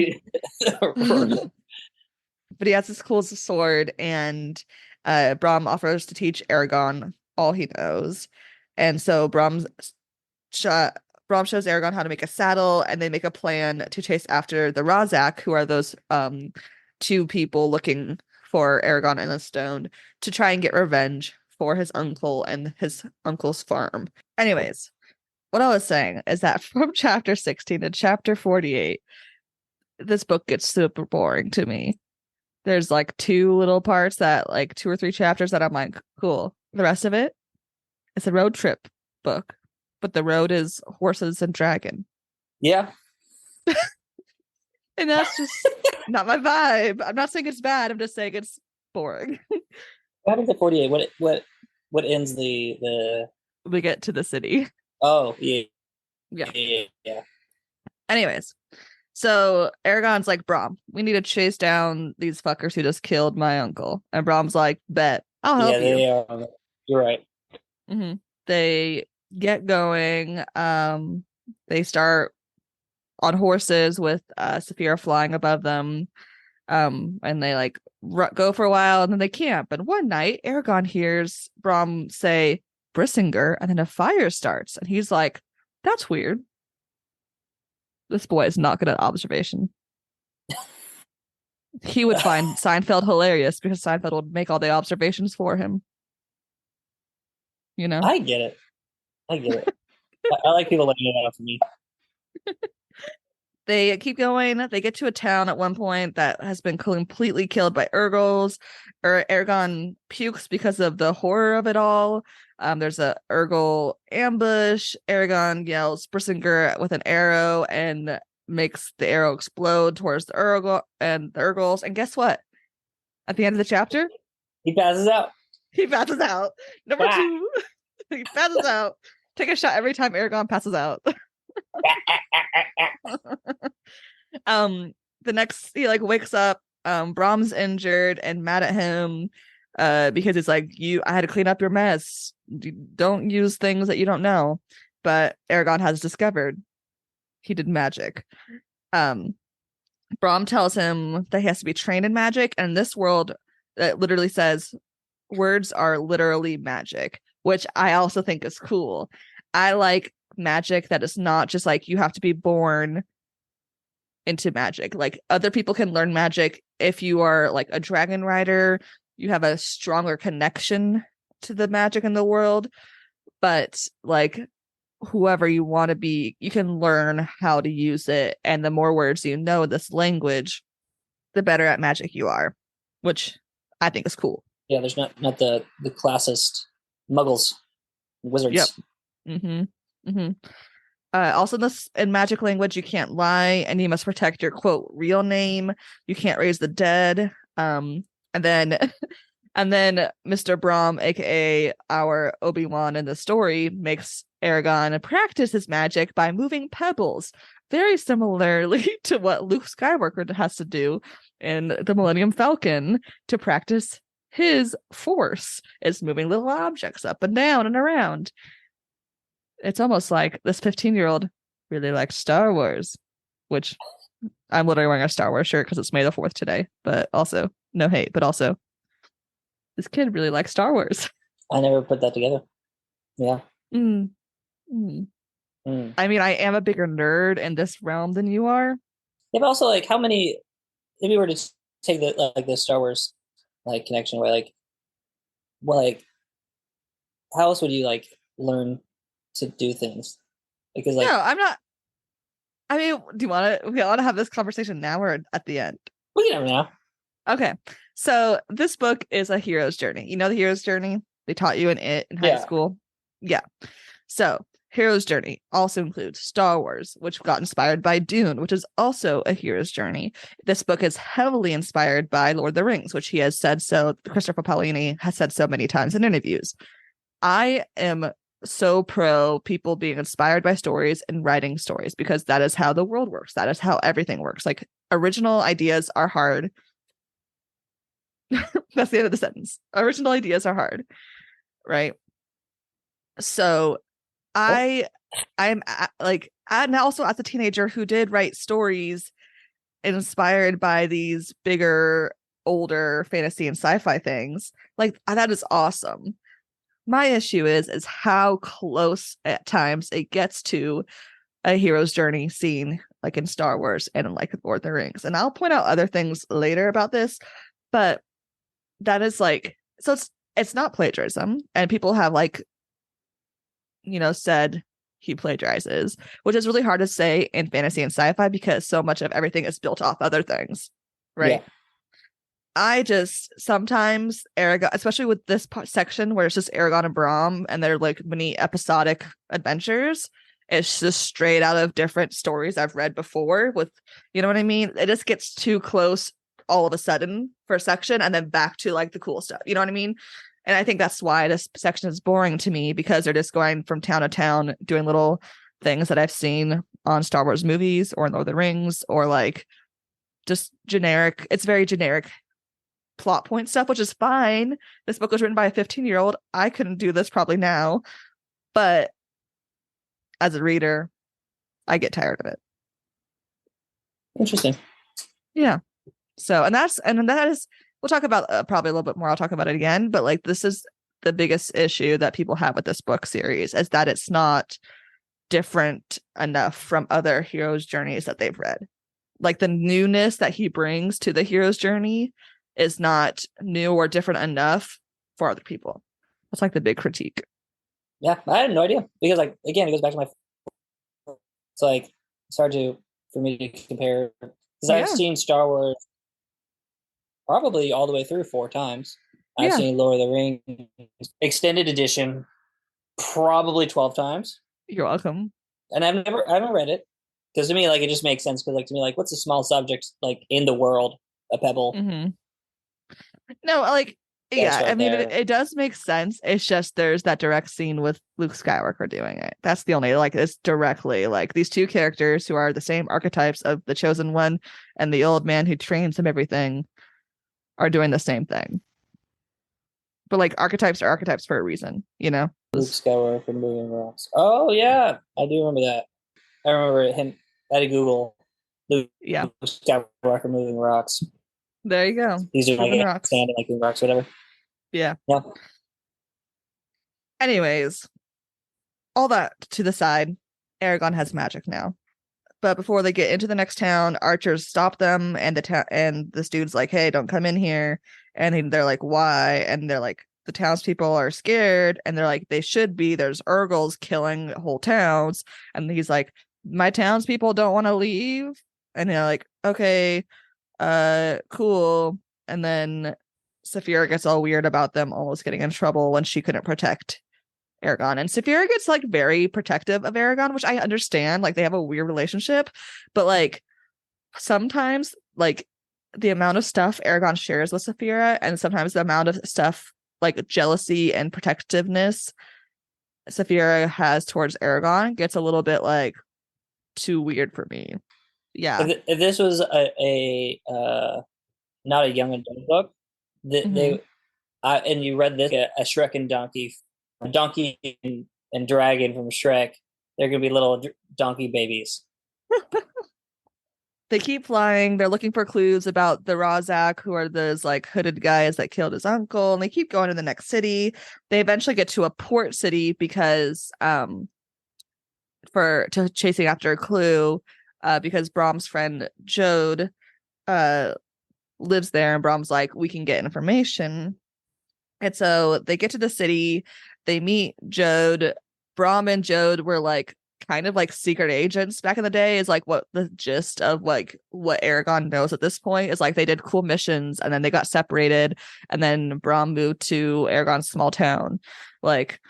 But he has this cool sword, and Brom offers to teach Eragon all he knows. And so sh- Brom shows Eragon how to make a saddle, and they make a plan to chase after the Razak, who are those two people looking for Eragon and the stone, to try and get revenge for his uncle and his uncle's farm. Anyways, what I was saying is that from chapter 16 to chapter 48, this book gets super boring to me. There's like two little parts that, like, 2 or 3 chapters that I'm like, cool. The rest of it, it's a road trip book, but the road is horses and dragon. Yeah. And that's just not my vibe. I'm not saying it's bad. I'm just saying it's boring. What happens at 48? What ends the We get to the city. Oh, yeah. Yeah. Yeah. Anyways, so Aragon's like, Brom, we need to chase down these fuckers who just killed my uncle. And Brom's like, bet, I'll help Yeah, you. they are. You're right. Mm-hmm. They get going. They start on horses with Saphira flying above them. And they like go for a while, and then they camp. And one night, Eragon hears Brom say Brissinger, and then a fire starts, and he's like, "That's weird. This boy is not good at observation." He would find Seinfeld hilarious because Seinfeld would make all the observations for him. I get it. I like people laying it out for me. They keep going. They get to a town at one point that has been completely killed by Urgles. Eragon pukes because of the horror of it all. There's a Urgle ambush. Eragon yells Brissinger with an arrow and makes the arrow explode towards the Urgles. And guess what? At the end of the chapter, He passes out. he passes out. Number 2, he passes out. Take a shot every time Eragon passes out. The next, he like wakes up, Brom's injured and mad at him because it's like, I had to clean up your mess. You don't use things that you don't know. But Eragon has discovered he did magic. Brom tells him that he has to be trained in magic, and in this world it literally says words are literally magic, which I also think is cool. I like magic that is not just like you have to be born into magic. Like, other people can learn magic. If you are like a dragon rider, you have a stronger connection to the magic in the world. But like, whoever you want to be, you can learn how to use it, and the more words you know this language, the better at magic you are, which I think is cool. Yeah, there's not the classist muggles, wizards. Yep. Also, in magic language, you can't lie, and you must protect your quote real name. You can't raise the dead. And then Mr. Brom, aka our Obi-Wan in the story, makes Eragon practice his magic by moving pebbles, very similarly to what Luke Skywalker has to do in the Millennium Falcon to practice his force. It's moving little objects up and down and around. It's almost like this 15-year-old really likes Star Wars, which I'm literally wearing a Star Wars shirt because it's May the 4th today. But also, no hate, but also, this kid really likes Star Wars. I never put that together. Yeah. Mm, mm. Mm. I mean, I am a bigger nerd in this realm than you are. Yeah, but also like how many if you were to take the Star Wars like connection where well, like how else would you like learn to do things? Because No, like I'm not. I mean, do you want to? We want to have this conversation now or at the end? we can never know. Okay. So this book is a hero's journey. You know the hero's journey they taught you in it in high Yeah. school. Yeah. So hero's journey also includes Star Wars, which got inspired by Dune, which is also a hero's journey. This book is heavily inspired by Lord of the Rings, which he has said so. Christopher Poalini has said so many times in interviews. I am so pro people being inspired by stories and writing stories because that is how the world works. That is how everything works. Like original ideas are hard. That's the end of the sentence. Original ideas are hard, right? So Oh, I'm like, and also as a teenager who did write stories inspired by these bigger, older fantasy and sci-fi things, like that is awesome. My issue is how close at times it gets to a hero's journey scene, like in Star Wars and in like Lord of the Rings. And I'll point out other things later about this, but that is like, so it's not plagiarism, and people have like, said he plagiarizes, which is really hard to say in fantasy and sci-fi because so much of everything is built off other things, yeah. right? I just sometimes Eragon, especially with this section where it's just Eragon and Brahm and they're like mini episodic adventures. It's just straight out of different stories I've read before. With, you know what I mean? It just gets too close all of a sudden for a section and then back to like the cool stuff. You know what I mean? And I think that's why this section is boring to me because they're just going from town to town doing little things that I've seen on Star Wars movies or in Lord of the Rings or like just generic. It's very generic plot point stuff, which is fine. This book was written by a 15-year-old. I couldn't do this probably now, but as a reader, I get tired of it. Interesting. Yeah. So, and that is, we'll talk about probably a little bit more. I'll talk about it again, but like this is the biggest issue that people have with this book series is that it's not different enough from other heroes' journeys that they've read. Like the newness that he brings to the hero's journey is not new or different enough for other people. That's like the big critique. Yeah, I had no idea because like again, it goes back to my. It's like it's hard for me to compare because I've Yeah. seen Star Wars probably all the way through 4 times. I've Yeah. seen Lord of the Rings extended edition probably 12 times, You're welcome. and I haven't read it because to me like it just makes sense because like to me like what's a small subject like in the world, a pebble. Mm-hmm. No, like, Gotta yeah, I start mean, there. it does make sense. It's just there's that direct scene with Luke Skywalker doing it. That's the only, like, it's directly like these two characters who are the same archetypes of the chosen one and the old man who trains him everything are doing the same thing. But like archetypes are archetypes for a reason, you know? Luke Skywalker moving rocks. Oh yeah, I do remember that. I remember him. I had to Google Luke Yeah. Skywalker moving rocks. There you go. These are Moving like rocks. standing like moving rocks, whatever. Yeah. Yeah. Anyways, all that to the side, Aragon has magic now. But before they get into the next town, archers stop them, and and this dude's like, "Hey, don't come in here." And they're like, "Why?" And they're like, "The townspeople are scared," and they're like, "They should be. There's Urgles killing whole towns." And he's like, "My townspeople don't want to leave," and they're like, "Okay, cool." And then Saphira gets all weird about them almost getting in trouble when she couldn't protect Eragon. And Saphira gets like very protective of Eragon, which I understand. Like they have a weird relationship, but like sometimes like the amount of stuff Eragon shares with Saphira and sometimes the amount of stuff like jealousy and protectiveness Saphira has towards Eragon gets a little bit like too weird for me. Yeah. If this was a not a young adult book, Mm-hmm. and you read this a Shrek and donkey and dragon from Shrek, they're gonna be little donkey babies. they keep flying. They're looking for clues about the Razak, who are those like hooded guys that killed his uncle, and they keep going to the next city. They eventually get to a port city because for to chasing after a clue, because Brahm's friend Jode uh lives there, and Brahm's like, we can get information. And so they get to the city, they meet Jode. Brahm and Jode were like kind of like secret agents back in the day, is like what the gist of like what Eragon knows at this point is. Like they did cool missions and then they got separated, and then Brahm moved to Eragon's small town. Like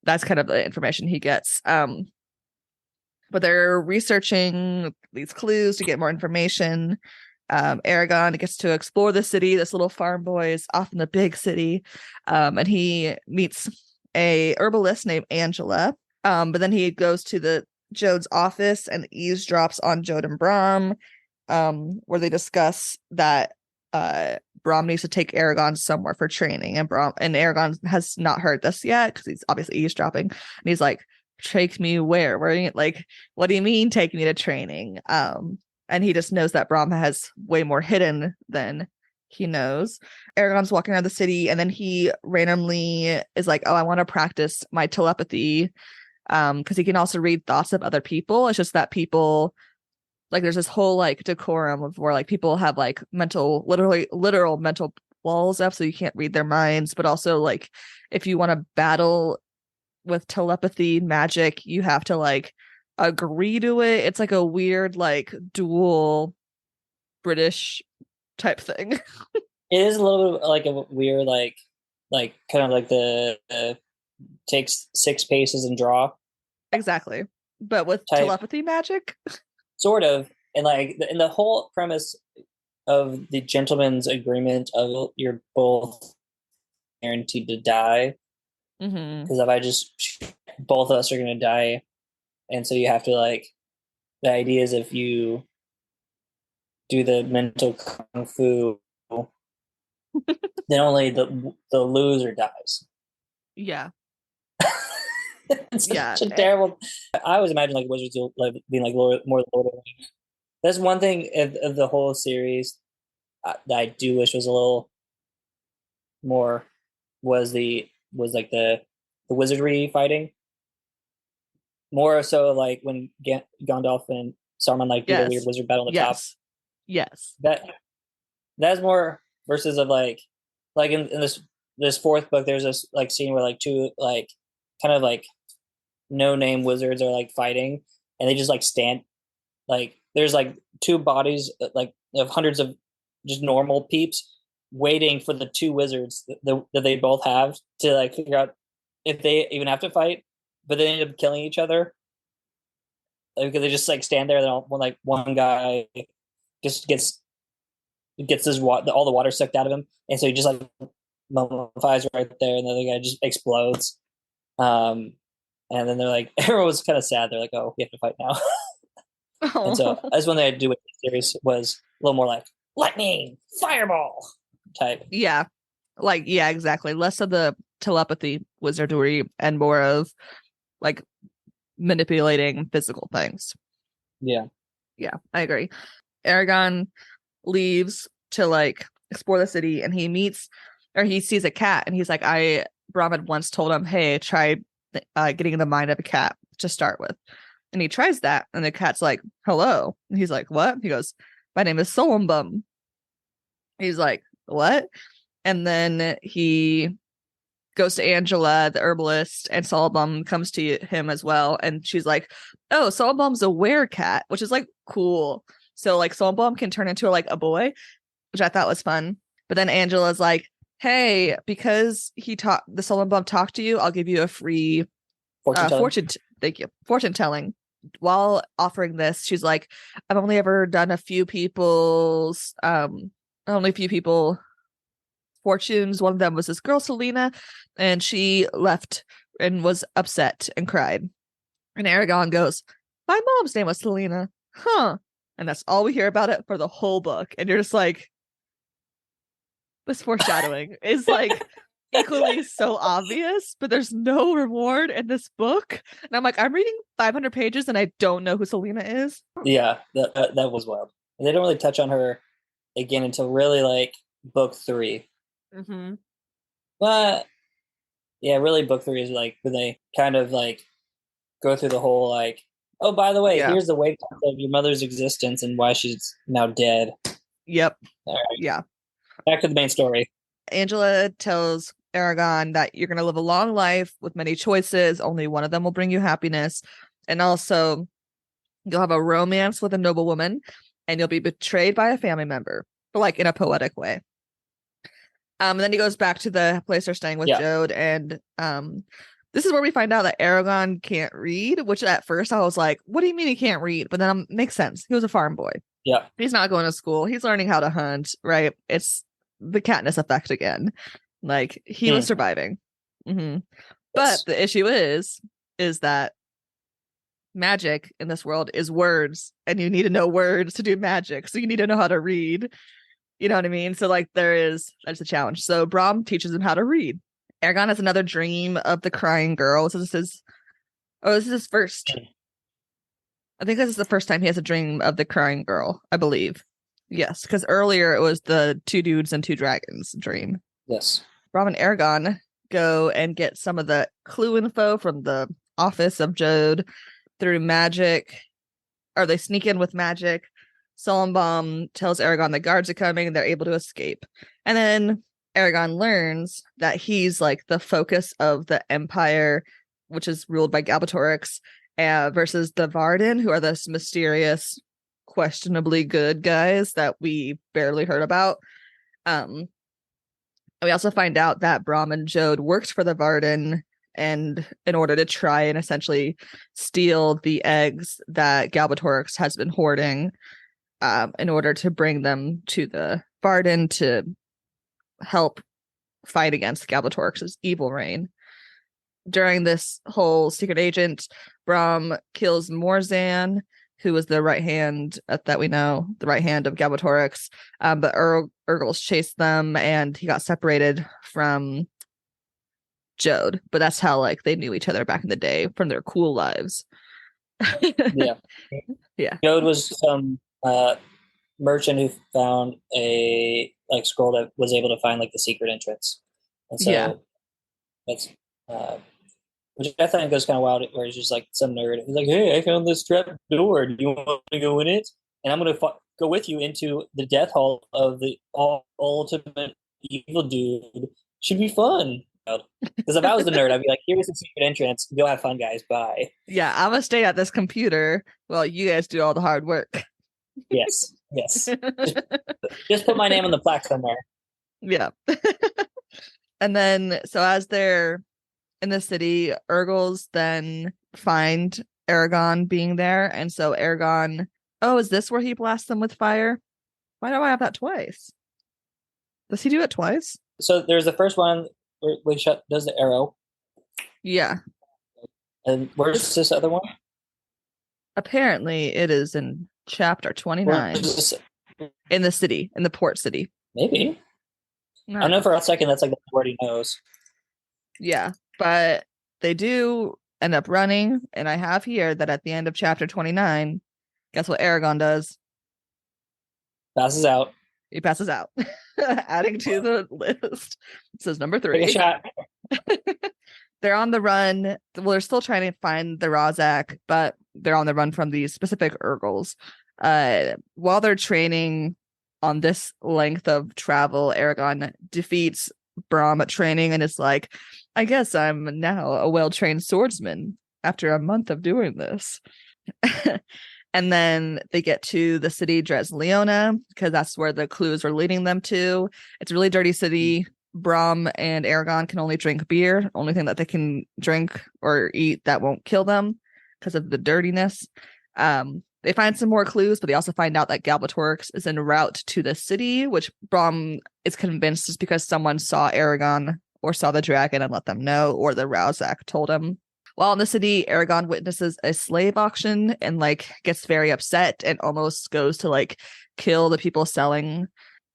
that's kind of the information he gets. But they're researching these clues to get more information. Eragon gets to explore the city. This little farm boy is off in the big city, and he meets a herbalist named Angela. But then he goes to the Jode's office and eavesdrops on Jode and Brahm, where they discuss that Brahm needs to take Eragon somewhere for training, and Eragon has not heard this yet because he's obviously eavesdropping, and he's like, "Take me where? Where are you, like, what do you mean take me to training?" And he just knows that Brahm has way more hidden than he knows. Aragon's walking around the city, and then he randomly is like, "Oh, I want to practice my telepathy," because he can also read thoughts of other people. It's just that people, like, there's this whole like decorum of where like people have like literal mental walls up, so you can't read their minds. But also, like, if you want to battle with telepathy magic, you have to like agree to it. It's like a weird like dual British type thing. It is a little bit like a weird like kind of like the takes 6 paces and draw Exactly, but with type, telepathy magic. sort of. And like in the whole premise of the gentleman's agreement of you're both guaranteed to die, because if I just both of us are going to die, and so you have to like, the idea is if you do the mental kung fu, then only the loser dies. Yeah. It's Yeah. such a terrible. I always imagine like wizards like being like more Lord of the Rings. That's one thing of the whole series that I do wish was a little more, was like the wizardry fighting. More so like when Gandalf and Saruman like do the weird wizard battle on the top. Yes. That's more versus of like in this fourth book, there's this like scene where like two like kind of like no name wizards are like fighting, and they just like stand, like there's like 2 bodies like of hundreds of just normal peeps waiting for the 2 wizards that they both have to like figure out if they even have to fight, but they end up killing each other because they just like stand there. Then one guy just gets his all the water sucked out of him, and so he just like mummifies right there, and the other guy just explodes. And then they're like, everyone was kind of sad. They're like, "Oh, we have to fight now." And so that's one thing I do with the series was a little more like lightning, fireball type. Yeah. Like, yeah, exactly. Less of the telepathy wizardry and more of like manipulating physical things. Yeah. Yeah, I agree. Eragon leaves to like explore the city, and he sees a cat, and he's like, Brahm had once told him, "Hey, try getting in the mind of a cat to start with." And he tries that, and the cat's like, "Hello." And he's like, "What?" He goes, "My name is Solumbum." He's like, "What?" And then he goes to Angela, the herbalist, and Solumbum comes to him as well. And she's like, "Oh, Solumbum's a werecat," which is like cool. So like Solumbum can turn into like a boy, which I thought was fun. But then Angela's like, "Hey, because the Solumbum talked to you, I'll give you a free thank you, fortune telling." While offering this, she's like, "I've only ever done only a few people fortunes. One of them was this girl, Selena, and she left and was upset and cried." And Eragon goes, "My mom's name was Selena." Huh. And that's all we hear about it for the whole book. And you're just like, this foreshadowing is like equally so obvious, but there's no reward in this book. And I'm like, I'm reading 500 pages and I don't know who Selena is. Yeah, that was wild. And they don't really touch on her again until really like book 3. Mm-hmm. But yeah, really book 3 is like when they kind of like go through the whole like, oh, by the way, Yeah. here's the wake up of your mother's existence and why she's now dead. Yep. All right. Yeah. Back to the main story. Angela tells Eragon that you're going to live a long life with many choices. Only one of them will bring you happiness. And also, you'll have a romance with a noblewoman, and you'll be betrayed by a family member, but like in a poetic way. And then he goes back to the place they're staying with Jode, and this is where we find out that Eragon can't read, which at first I was like, what do you mean he can't read? But then it makes sense. He was a farm boy. Yeah. He's not going to school. He's learning how to hunt, right? It's the Katniss effect again. Like, he was surviving. Mm-hmm. But the issue is that magic in this world is words, and you need to know words to do magic. So you need to know how to read. You know what I mean? So like that's a challenge. So Brahm teaches him how to read. Eragon has another dream of the crying girl. So this is his first. I think this is the first time he has a dream of the crying girl, I believe. Yes, because earlier it was the 2 dudes and 2 dragons dream. Yes. Brahm and Eragon go and get some of the clue info from the office of Jode through magic, or they sneak in with magic. Solemnbaum tells Eragon the guards are coming and they're able to escape. And then Eragon learns that he's like the focus of the Empire, which is ruled by Galbatorix, versus the Varden, who are this mysterious, questionably good guys that we barely heard about. And we also find out that Brahm and Jode worked for the Varden, and in order to try and essentially steal the eggs that Galbatorix has been hoarding, in order to bring them to the Varden to help fight against Galbatorix's evil reign. During this whole secret agent, Brahm kills Morzan, who was the right hand that we know, the right hand of Galbatorix. But Urgles chased them, and he got separated from Jode. But that's how like they knew each other back in the day from their cool lives. Yeah. Jode was some merchant who found a like scroll that was able to find like the secret entrance, and so that's which I think goes kind of wild, where he's just like some nerd. He's like, "Hey, I found this trap door. Do you want to go in it? And I'm going to go with you into the death hall of the ultimate evil dude. Should be fun." Because if I was the nerd, I'd be like, "Here's the secret entrance. Go have fun, guys. Bye." Yeah, I'm gonna stay at this computer while you guys do all the hard work. Yes. Just put my name on the plaque somewhere. Yeah. And then, so as they're in the city, Urgles then find Eragon being there. And so Eragon, is this where he blasts them with fire? Why do I have that twice? Does he do it twice? So there's the first one where he does the arrow. Yeah. And where's this other one? Apparently it is in chapter 29. In the city, in the port city. Maybe. I know for a second that's like the word he knows. Yeah, but they do end up running, and I have here that at the end of chapter 29, guess what Eragon does? Passes out. He passes out. Adding to the list. It says number 3. Take a shot. They're on the run. Well, they're still trying to find the Rozak, but they're on the run from these specific Urgles. While they're training on this length of travel, Eragon defeats Brahm at training and is like, I guess I'm now a well-trained swordsman after a month of doing this. And then they get to the city Dresleona, because that's where the clues are leading them to. It's a really dirty city. Brahm and Eragon can only drink beer. Only thing that they can drink or eat that won't kill them because of the dirtiness. They find some more clues, but they also find out that Galbatorix is en route to the city, which Brahm is convinced is because someone saw Eragon or saw the dragon and let them know, or the Rozak told him. While in the city, Eragon witnesses a slave auction and like gets very upset and almost goes to like kill the people selling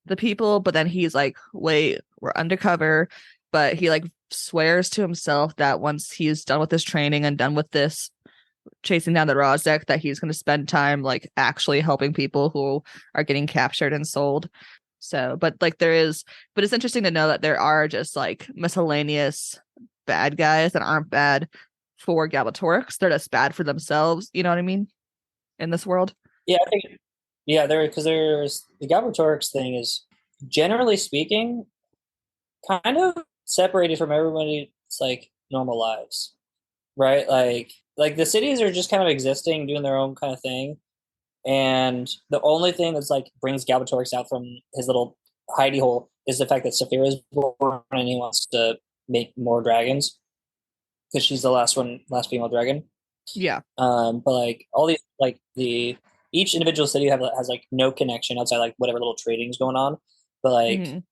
the people. But then he's like, wait, we're undercover. But he like swears to himself that once he's done with his training and done with this chasing down the Rozek, that he's going to spend time like actually helping people who are getting captured and sold. So, but it's interesting to know that there are just like miscellaneous bad guys that aren't bad for Galbatorix. They're just bad for themselves. You know what I mean? In this world. Yeah, I think there's the Galbatorix thing is, generally speaking, kind of separated from everybody's like normal lives, right? Like the cities are just kind of existing, doing their own kind of thing, and the only thing that's like brings Galbatorix out from his little hidey hole is the fact that Saphira is born and he wants to make more dragons because she's the last female dragon. Yeah. But like all these, like each individual city has like no connection outside like whatever little trading's going on. But like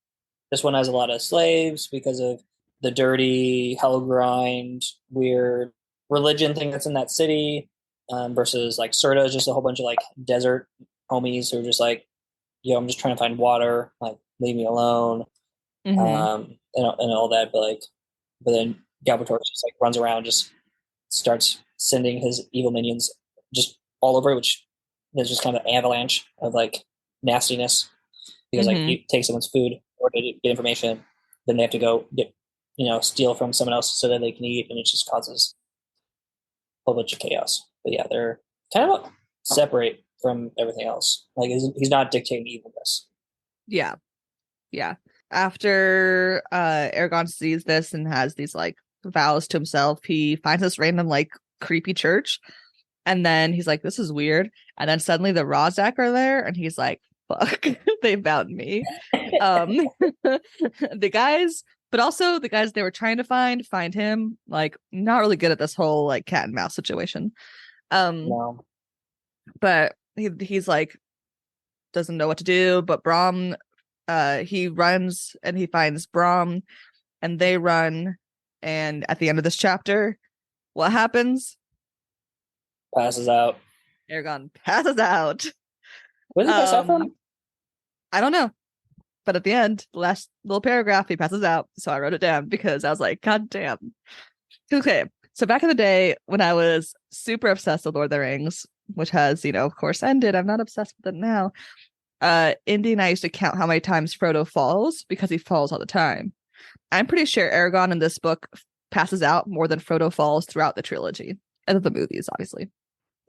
this one has a lot of slaves because of the dirty hell grind, weird religion thing that's in that city. Versus like Serta is just a whole bunch of like desert homies who are just like, yo, I'm just trying to find water, like leave me alone, and all that. But then Galbatorix just like runs around, just starts sending his evil minions just all over, which there's just kind of an avalanche of like nastiness because like you take someone's food or to get information, then they have to go get steal from someone else so that they can eat, and it just causes a whole bunch of chaos. But yeah, they're kind of separate from everything else. Like he's not dictating evilness. Yeah. After Eragon sees this and has these like vows to himself, he finds this random like creepy church, and then he's like, this is weird. And then suddenly the Rozak are there, and he's like, fuck, they found me. The guys, but also the guys they were trying to find him, like not really good at this whole like cat and mouse situation. No. But he's like doesn't know what to do. But Braum, he runs and he finds Braum, and they run. And at the end of this chapter, what happens? Passes out. Eragon passes out. Where did he pass out from? I don't know. But at the end, the last little paragraph, he passes out. So I wrote it down because I was like, God damn. Okay. So back in the day when I was super obsessed with Lord of the Rings, which has, of course ended. I'm not obsessed with it now. Indy and I used to count how many times Frodo falls because he falls all the time. I'm pretty sure Eragon in this book passes out more than Frodo falls throughout the trilogy and the movies, obviously.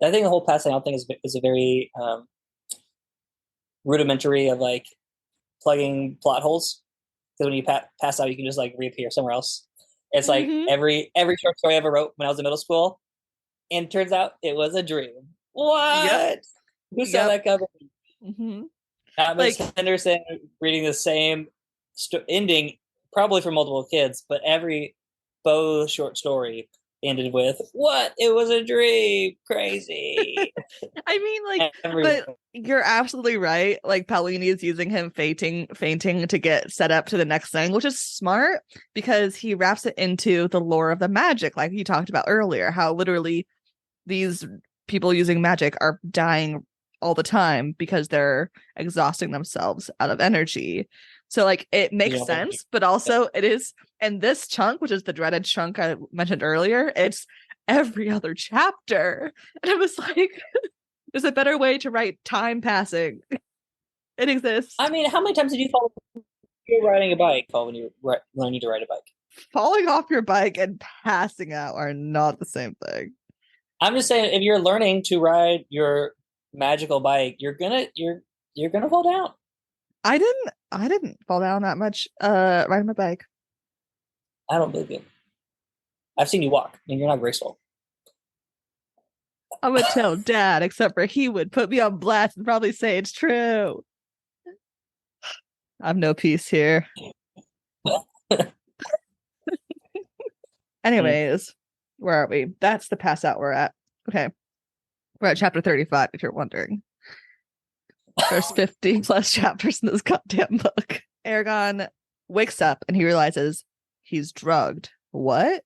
I think the whole passing out thing is a very rudimentary of like plugging plot holes. Because when you pass out, you can just like reappear somewhere else. It's like every short story I ever wrote when I was in middle school, and it turns out it was a dream. What? Yep. Who saw that coming? Miss Henderson reading the same ending, probably for multiple kids, but every Beau short story ended with "What? It was a dream." Crazy. I mean, but you're absolutely right. Like Poalini is using him fainting to get set up to the next thing, which is smart because he wraps it into the lore of the magic, like you talked about earlier. How literally these people using magic are dying all the time because they're exhausting themselves out of energy. So like it makes sense, but also it is, and this chunk, which is the dreaded chunk I mentioned earlier, it's every other chapter. And I was like, there's a better way to write time passing. It exists. I mean, how many times did you fall when you're riding a bike? When you're learning to ride a bike? Falling off your bike and passing out are not the same thing. I'm just saying, if you're learning to ride your magical bike, you're gonna fall down. I didn't fall down that much riding my bike. I don't believe you. I've seen you walk, and you're not graceful. I would tell Dad, except for he would put me on blast and probably say it's true. I have no peace here. Anyways, where are we? That's the pass out we're at. Okay. We're at chapter 35, if you're wondering. There's 50 plus chapters in this goddamn book. Eragon wakes up and he realizes he's drugged. What?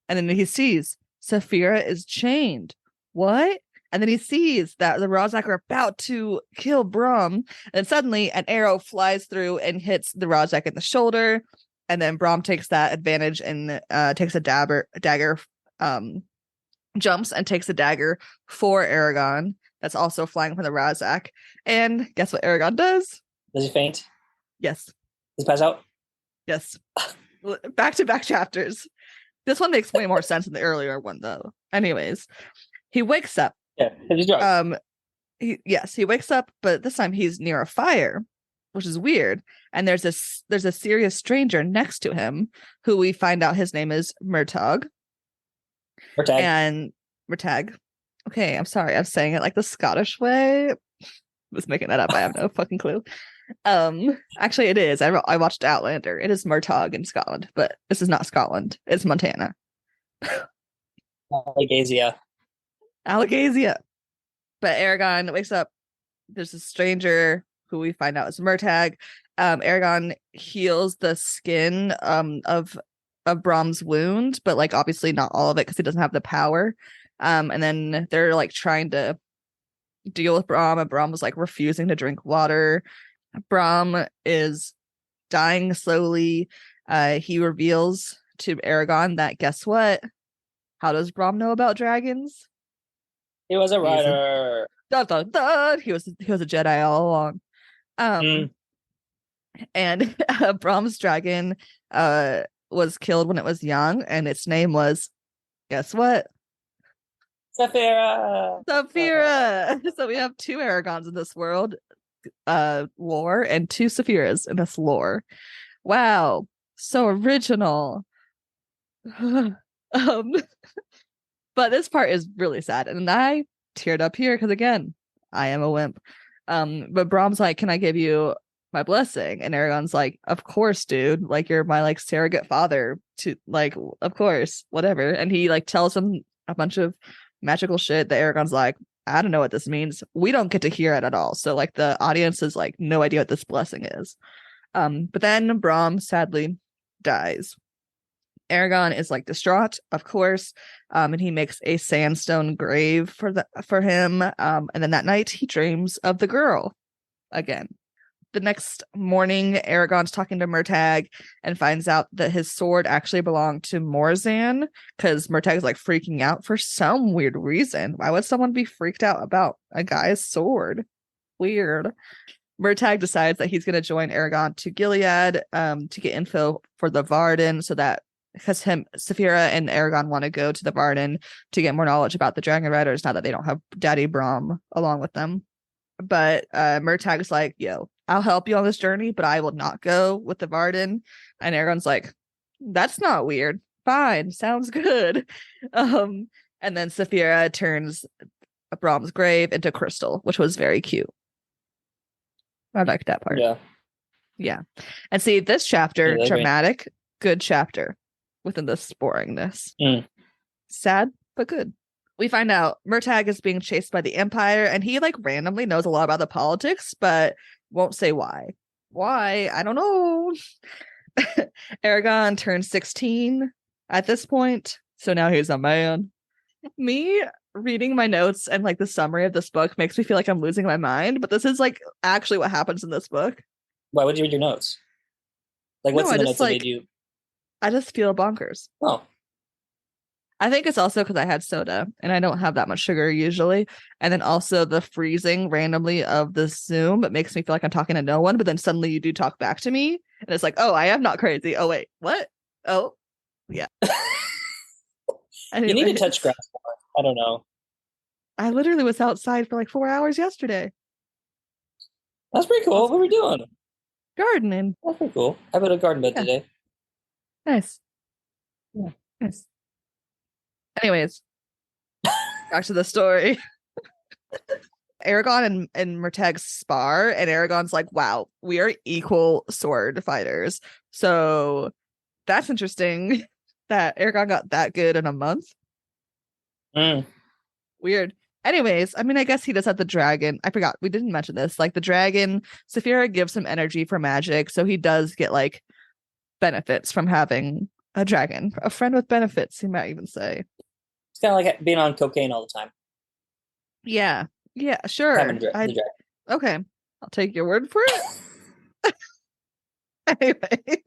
And then he sees Saphira is chained. What? And then he sees that the Rozak are about to kill Braum. And suddenly an arrow flies through and hits the Rozak in the shoulder. And then Braum takes that advantage and takes a dagger jumps and takes a dagger for Eragon that's also flying from the Razak. And guess what Eragon does? Does he faint? Yes. Does he pass out? Yes. Back-to-back chapters. This one makes way more sense than the earlier one, though. Anyways, he wakes up. Yeah, he's drunk. He wakes up, but this time he's near a fire, which is weird. And there's a serious stranger next to him who we find out his name is Murtagh. Murtagh. And Murtagh. Okay, I'm sorry. I'm saying it like the Scottish way. I was making that up. I have no fucking clue. Actually, it is. I watched Outlander. It is Murtagh in Scotland, but this is not Scotland. It's Montana. Allegazia. But Eragon wakes up. There's a stranger who we find out is Murtagh. Eragon heals the skin of Brom's wound, but like obviously not all of it because he doesn't have the power. And then they're like trying to deal with Brom, and Brom was like refusing to drink water. Brom is dying slowly. He reveals to Eragon that guess what? How does Brom know about dragons? He was a rider. Dun, dun, dun. He was a Jedi all along. And Brom's dragon was killed when it was young, and its name was guess what? Saphira. So we have 2 Eragons in this world lore and 2 Saphiras in this lore. Wow, so original. But this part is really sad, and I teared up here because again, I am a wimp. But Brom's like, "Can I give you my blessing?" And Eragon's like, "Of course, dude. Like you're my like surrogate father. To like, of course, whatever." And he like tells him a bunch of magical shit that Eragon's like, "I don't know what this means. We don't get to hear it at all." So like the audience is like no idea what this blessing is. But then Brom sadly dies. Eragon is like distraught, of course, and he makes a sandstone grave for him. And then that night he dreams of the girl again. The next morning, Eragon's talking to Murtagh and finds out that his sword actually belonged to Morzan because Murtagh's like freaking out for some weird reason. Why would someone be freaked out about a guy's sword? Weird. Murtagh decides that he's going to join Eragon to Gilead to get info for the Varden so that because Saphira and Eragon want to go to the Varden to get more knowledge about the Dragon Riders now that they don't have Daddy Brom along with them. But Murtagh is like, "Yo, I'll help you on this journey, but I will not go with the Varden." And Eragon's like, "That's not weird. Fine, sounds good." And then Saphira turns Brom's grave into crystal, which was very cute. I liked that part. Yeah. And see, this chapter, dramatic, good chapter within this boringness. Sad, but good. We find out Murtagh is being chased by the Empire, and he like randomly knows a lot about the politics, but won't say why. Why? I don't know. Eragon turned 16 at this point, so now he's a man. Me reading my notes and like the summary of this book makes me feel like I'm losing my mind, but this is like actually what happens in this book. Why would you read your notes? Like what's in the notes that made you? I just feel bonkers. Oh. I think it's also because I had soda and I don't have that much sugar usually. And then also the freezing randomly of the Zoom, it makes me feel like I'm talking to no one, but then suddenly you do talk back to me. And it's like, oh, I am not crazy. Oh, wait, what? Oh, yeah. You need to touch grass more. I don't know. I literally was outside for like 4 hours yesterday. That's pretty cool. What were we doing? Gardening. That's pretty cool. I put a garden bed today. Nice. Yeah. Nice. Anyways, back to the story. Eragon and Murtagh spar, and Eragon's like, "Wow, we are equal sword fighters." So that's interesting that Eragon got that good in a month. Weird. Anyways, I mean, I guess he does have the dragon. I forgot, we didn't mention this. Like the dragon, Saphira gives him energy for magic, so he does get like benefits from having a dragon. A friend with benefits, you might even say. It's kind of like being on cocaine all the time. Yeah, sure. Okay, I'll take your word for it. Anyways.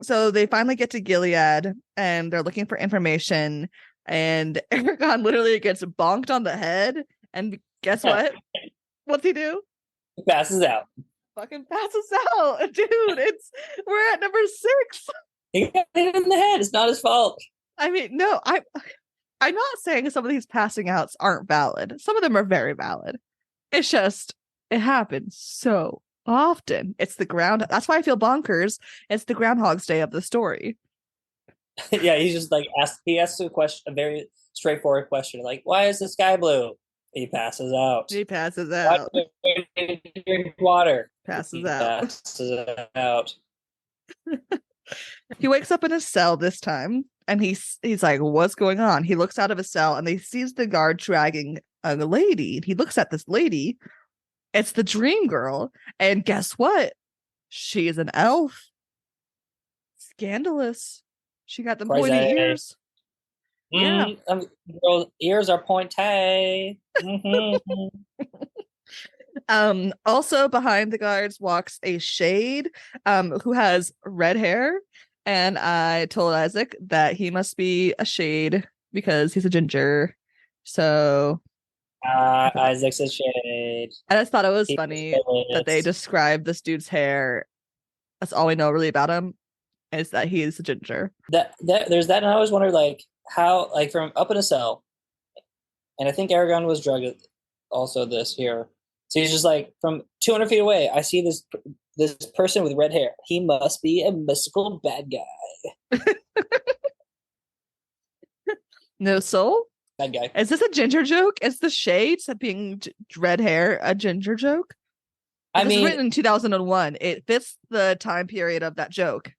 So they finally get to Gilead and they're looking for information. And Eragon literally gets bonked on the head. And guess what? What's he do? He passes out. Fucking passes out. Dude, we're at number 6. He got hit in the head. It's not his fault. I mean, no, I'm not saying some of these passing outs aren't valid. Some of them are very valid. It's just, it happens so often. It's the ground. That's why I feel bonkers. It's the Groundhog's Day of the story. Yeah, he's just like he asks a very straightforward question, like, why is the sky blue? He passes out. He passes out. Why do you drink water? Passes out. Passes out. He wakes up in his cell this time, and he's like, what's going on? He looks out of his cell, and he sees the guard dragging a lady. He looks at this lady. It's the dream girl. And guess what? She is an elf. Scandalous. She got them pointy ears. Yeah. Girl, ears are pointy. Mm-hmm. Also behind the guards walks a shade who has red hair, and I told Isaac that he must be a shade because he's a ginger. So Isaac's a shade. I just thought it was funny that they described this dude's hair. That's all we know really about him, is that he is a ginger. There's that, and I always wondered like how, like, from up in a cell, and I think Eragon was drugged also this here. So he's just like, from 200 feet away, I see this person with red hair. He must be a mystical bad guy. No soul? Bad guy. Is this a ginger joke? Is the shades of being red hair a ginger joke? It was written in 2001. It fits the time period of that joke.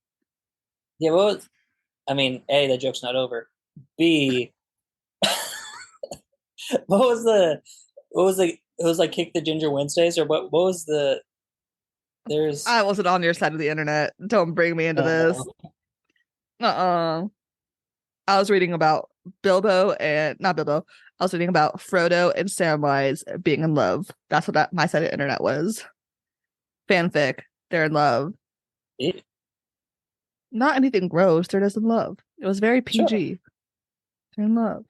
Yeah, well, I mean, A, the joke's not over. B, what was it was like Kick the Ginger Wednesdays, or what was I wasn't on your side of the internet. Don't bring me into this. I was reading about Bilbo and not Bilbo. I was reading about Frodo and Samwise being in love. That's what my side of the internet was. Fanfic. They're in love. Yeah. Not anything gross. They're just in love. It was very PG. Sure. They're in love.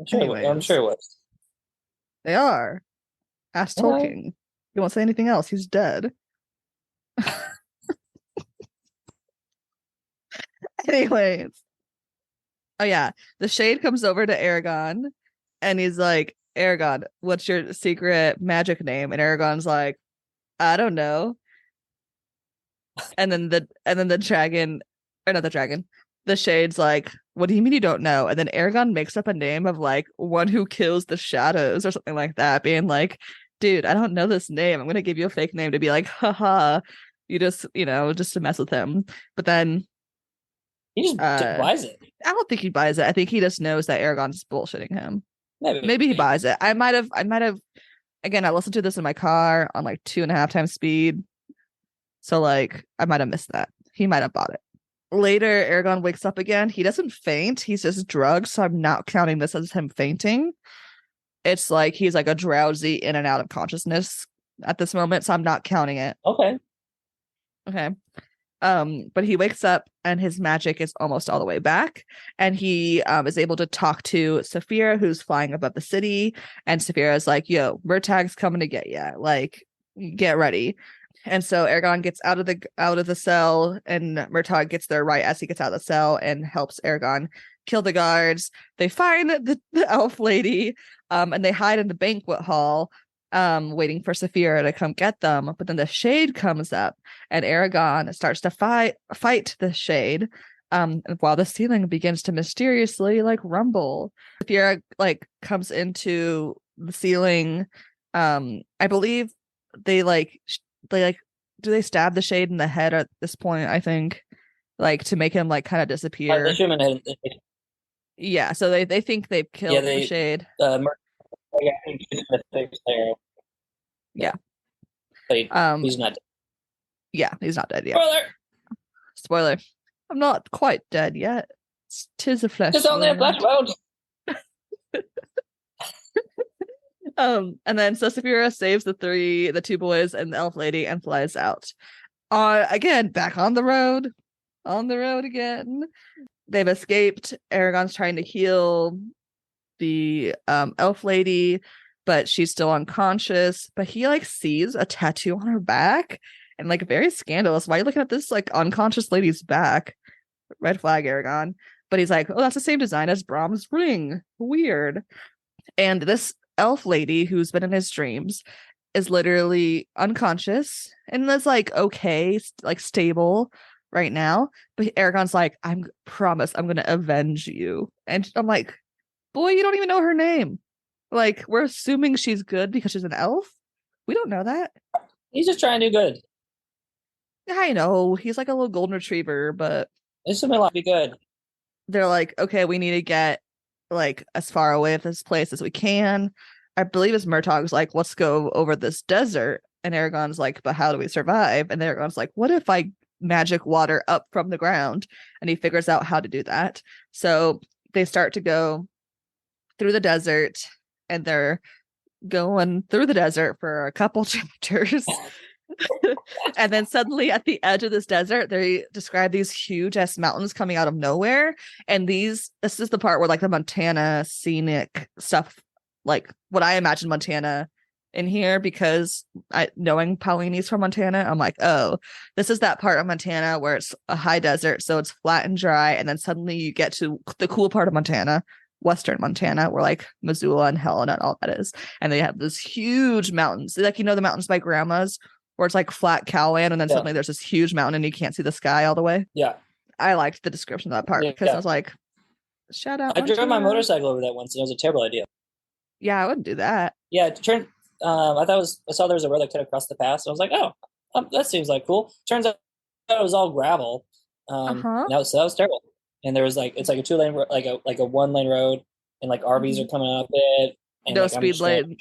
I'm sure it was. They are. Ask Tolkien. He won't say anything else. He's dead. Anyways. Oh yeah. The shade comes over to Eragon and he's like, Eragon, what's your secret magic name? And Eragon's like, I don't know. And then the dragon, or not the dragon, the shade's like, what do you mean you don't know? And then Eragon makes up a name of like one who kills the shadows or something like that, being like, dude, I don't know this name. I'm gonna give you a fake name to be like, haha, you just, just to mess with him. But then he just buys it. I don't think he buys it. I think he just knows that Eragon's bullshitting him. Maybe he buys it. I might have again, I listened to this in my car on like 2.5 times speed. So like I might have missed that. He might have bought it. Later, Eragon wakes up again. He doesn't faint. He's just drugged. So I'm not counting this as him fainting. It's like he's like a drowsy in and out of consciousness at this moment. So I'm not counting it. Okay. But he wakes up and his magic is almost all the way back. And he is able to talk to Saphira, who's flying above the city. And Saphira is like, yo, Murtag's coming to get you. Like, get ready. And so Eragon gets out of the cell, and Murtagh gets there right as he gets out of the cell and helps Eragon kill the guards. They find the elf lady, and they hide in the banquet hall, waiting for Saphira to come get them. But then the shade comes up, and Eragon starts to fight the shade. While the ceiling begins to mysteriously like rumble, Saphira like comes into the ceiling. I believe they do they stab the shade in the head at this point, I think, like to make him like kind of disappear. Yeah, so they think they've killed the shade. Yeah. He's not dead. Yeah, he's not dead yet. Spoiler. I'm not quite dead yet. 'Tis a flesh. It's only a flesh wound. And then so Saphira saves the two boys and the elf lady and flies out. Again, back on the road. on the road again. They've escaped. Eragon's trying to heal the elf lady, but she's still unconscious. But he like sees a tattoo on her back and like very scandalous. Why are you looking at this like unconscious lady's back? Red flag, Eragon. But he's like, oh, that's the same design as Brahm's ring. Weird. And this elf lady who's been in his dreams is literally unconscious and is like okay, like stable right now. But Eragon's like, I'm promise I'm gonna avenge you. And I'm like, boy, you don't even know her name. Like, we're assuming she's good because she's an elf. We don't know that. He's just trying to do good. I know. He's like a little golden retriever, but This is to be good. They're like, okay, we need to get like as far away from this place as we can. I believe it's Murtaugh's like, let's go over this desert. And Eragon's like, but how do we survive? And Eragon's like, what if I magic water up from the ground? And he figures out how to do that. So they start to go through the desert, and they're going through the desert for a couple chapters. And then suddenly at the edge of this desert, they describe these huge ass mountains coming out of nowhere. And this is the part where like the Montana scenic stuff, like what I imagine Montana in here, because knowing Poalini's from Montana, I'm like, oh, this is that part of Montana where it's a high desert, so it's flat and dry. And then suddenly you get to the cool part of Montana, Western Montana, where like Missoula and Helena and all that is. And they have this huge mountains, like, you know, the mountains by grandma's, where it's like flat cowland, and then suddenly there's this huge mountain and you can't see the sky all the way. Yeah. I liked the description of that part because I was like, shout out. I drove my motorcycle over that once, and it was a terrible idea. Yeah, I wouldn't do that. Yeah, it turned. I saw there was a road that cut across the pass. And I was like, oh, that seems like cool. Turns out it was all gravel. That was terrible. And there was like, it's like a 2-lane, like a 1-lane road, and like RVs are coming up it. And no like, speed lanes.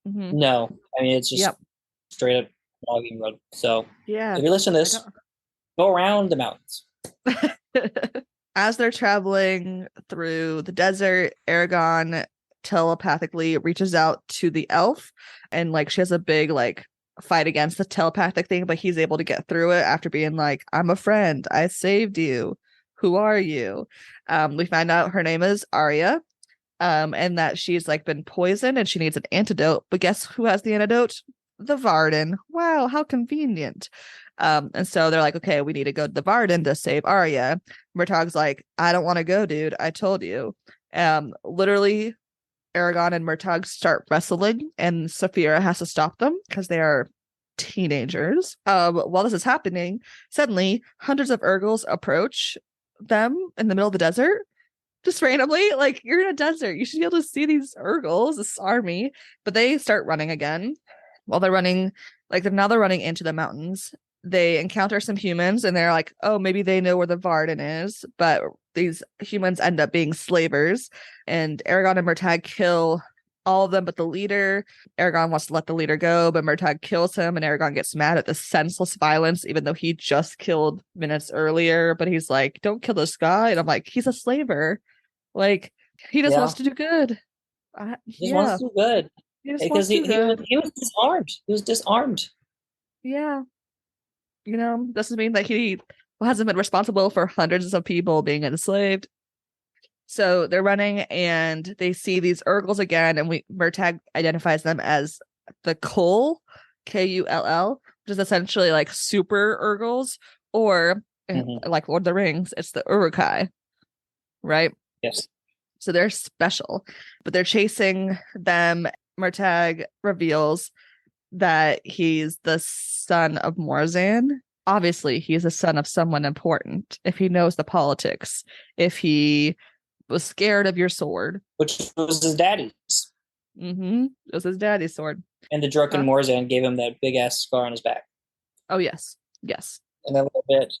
No, I mean, it's just straight up logging road. So yeah, if you listen to this, go around the mountains. As they're traveling through the desert, Eragon telepathically reaches out to the elf, and like she has a big like fight against the telepathic thing, but he's able to get through it after being like, I'm a friend, I saved you, who are you? We find out her name is Arya, and that she's like been poisoned and she needs an antidote. But guess who has the antidote? The Varden. Wow, how convenient. And so they're like, okay, we need to go to the Varden to save Arya. Murtaugh's like, I don't want to go, dude. I told you. Literally, Eragon and Murtaugh start wrestling, and Saphira has to stop them because they are teenagers. While this is happening, suddenly hundreds of Urgals approach them in the middle of the desert. Just randomly, like, you're in a desert, you should be able to see these Urgals, this army. But they start running again. While they're running, like now they're running into the mountains, they encounter some humans, and they're like, oh, maybe they know where the Varden is. But these humans end up being slavers, and Eragon and Murtagh kill all of them but the leader. Eragon wants to let the leader go, but Murtagh kills him, and Eragon gets mad at the senseless violence, even though he just killed minutes earlier. But he's like, don't kill this guy. And I'm like, he's a slaver. Like, he just wants to do good. He wants to do good. Because he was disarmed. He was disarmed. Yeah. You know, doesn't mean that he hasn't been responsible for hundreds of people being enslaved. So they're running, and they see these Urgals again, and Murtagh identifies them as the Kull, Kull, which is essentially like super Urgals, or like Lord of the Rings, it's the Uruk-hai, right? Yes. So they're special, but they're chasing them. Murtagh reveals that he's the son of Morzan. Obviously, he's the son of someone important. If he knows the politics, if he was scared of your sword, which was his daddy's. It was his daddy's sword. And the drunken Morzan gave him that big ass scar on his back. Oh yes. And then a little bit,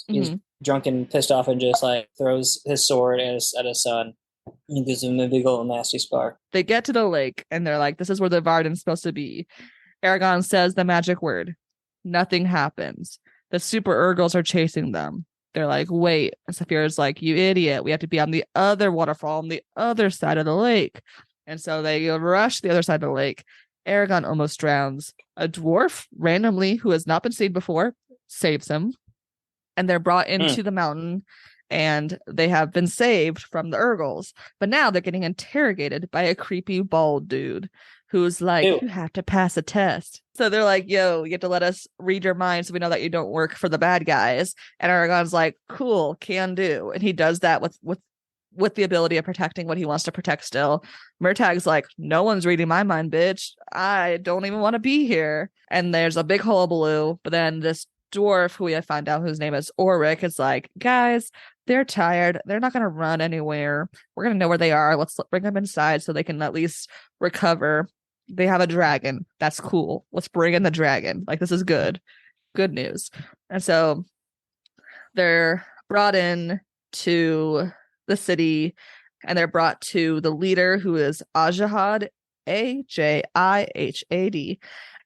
he's drunk and pissed off, and just like throws his sword at his son. And gives him a big old nasty scar. They get to the lake, and they're like, this is where the Varden's supposed to be. Eragon says the magic word. Nothing happens. The super Urgals are chasing them. They're like, wait. And Saphira's like, you idiot. We have to be on the other waterfall on the other side of the lake. And so they rush the other side of the lake. Eragon almost drowns. A dwarf, randomly, who has not been seen before, saves him. and they're brought into the mountain, and they have been saved from the Urgles. But now they're getting interrogated by a creepy bald dude who's like, Ew. you have to pass a test. So they're like, yo, you have to let us read your mind so we know that you don't work for the bad guys. And Eragon's like, cool, can do. And he does that with the ability of protecting what he wants to protect still. Murtag's like, no one's reading my mind, bitch. I don't even want to be here. And there's a big hullabaloo. But then this dwarf, who we find out whose name is Ulrich, is like, guys, they're tired. They're not going to run anywhere. We're going to know where they are. Let's bring them inside so they can at least recover. They have a dragon. That's cool. Let's bring in the dragon. Like, this is good. Good news. And so they're brought in to the city, and they're brought to the leader, who is Ajahad, Ajihad.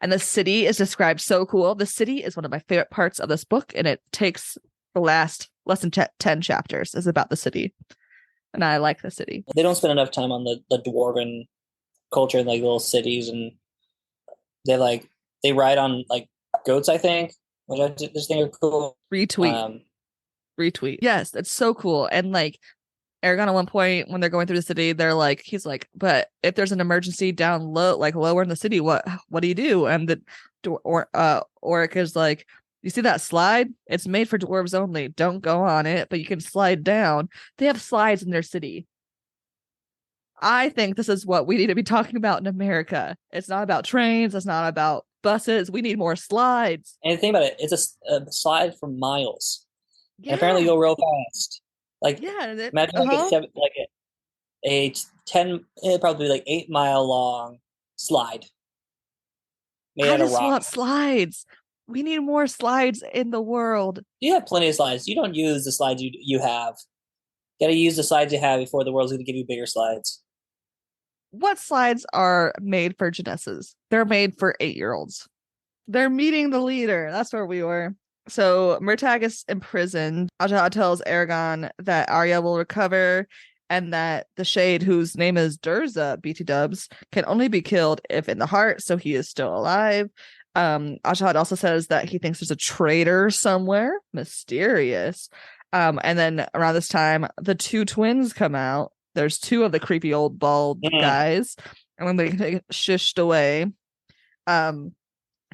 And the city is described so cool. The city is one of my favorite parts of this book, and it takes the last less than 10 chapters is about the city. And I like the city. They don't spend enough time on the dwarven culture in like little cities, and they ride on like goats, I think, which I just think are cool. Retweet. Yes, it's so cool. And like Eragon at one point when they're going through the city, he's like, but if there's an emergency down low, like lower in the city, what do you do? And the Ulrich is like, you see that slide? It's made for dwarves only. Don't go on it, but you can slide down. They have slides in their city. I think this is what we need to be talking about in America. It's not about trains. It's not about buses. We need more slides. And think about it. It's a slide for miles. Yeah. And apparently go real fast. Like, yeah, imagine a 10, probably like 8 mile long slide. I just want slides. We need more slides in the world. You have plenty of slides. You don't use the slides you have. You gotta use the slides you have before the world's gonna give you bigger slides. What slides are made for Genesses? They're made for 8-year-olds. They're meeting the leader. That's where we were. So Murtagh is imprisoned. Ajah tells Eragon that Arya will recover, and that the Shade, whose name is Durza, BT dubs, can only be killed if in the heart, so he is still alive. Ajah also says that he thinks there's a traitor somewhere, mysterious. And then around this time, the two twins come out. There's two of the creepy old bald guys, and when they get shushed away,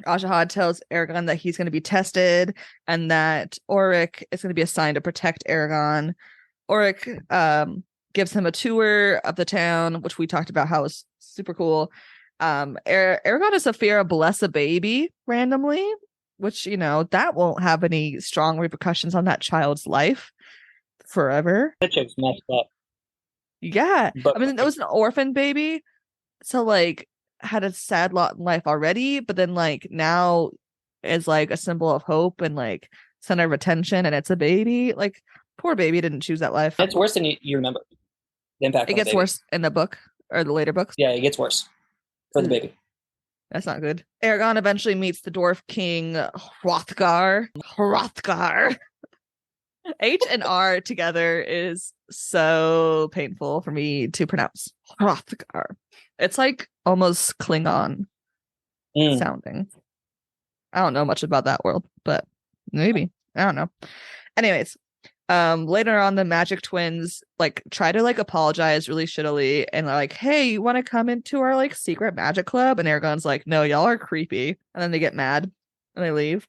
Ajahad tells Eragon that he's going to be tested, and that Ulrich is going to be assigned to protect Eragon. Ulrich gives him a tour of the town, which we talked about how was super cool. Eragon and Saphira bless a baby randomly, which, that won't have any strong repercussions on that child's life forever. That chick's messed up. Yeah. But, I mean, it was an orphan baby, so like had a sad lot in life already, but then like now is like a symbol of hope and like center of attention, and it's a baby. Like, poor baby didn't choose that life. It's worse than you remember. The impact. It gets worse in the book or the later books. Yeah, it gets worse for the baby. That's not good. Eragon eventually meets the dwarf king Hrothgar. H and R together is so painful for me to pronounce. Hrothgar. It's like almost Klingon sounding. I don't know much about that world, but maybe. I don't know. Anyways, later on, the magic twins like try to like apologize really shittily, and they're like, hey, you want to come into our like secret magic club? And Eragon's like, no, y'all are creepy. And then they get mad and they leave.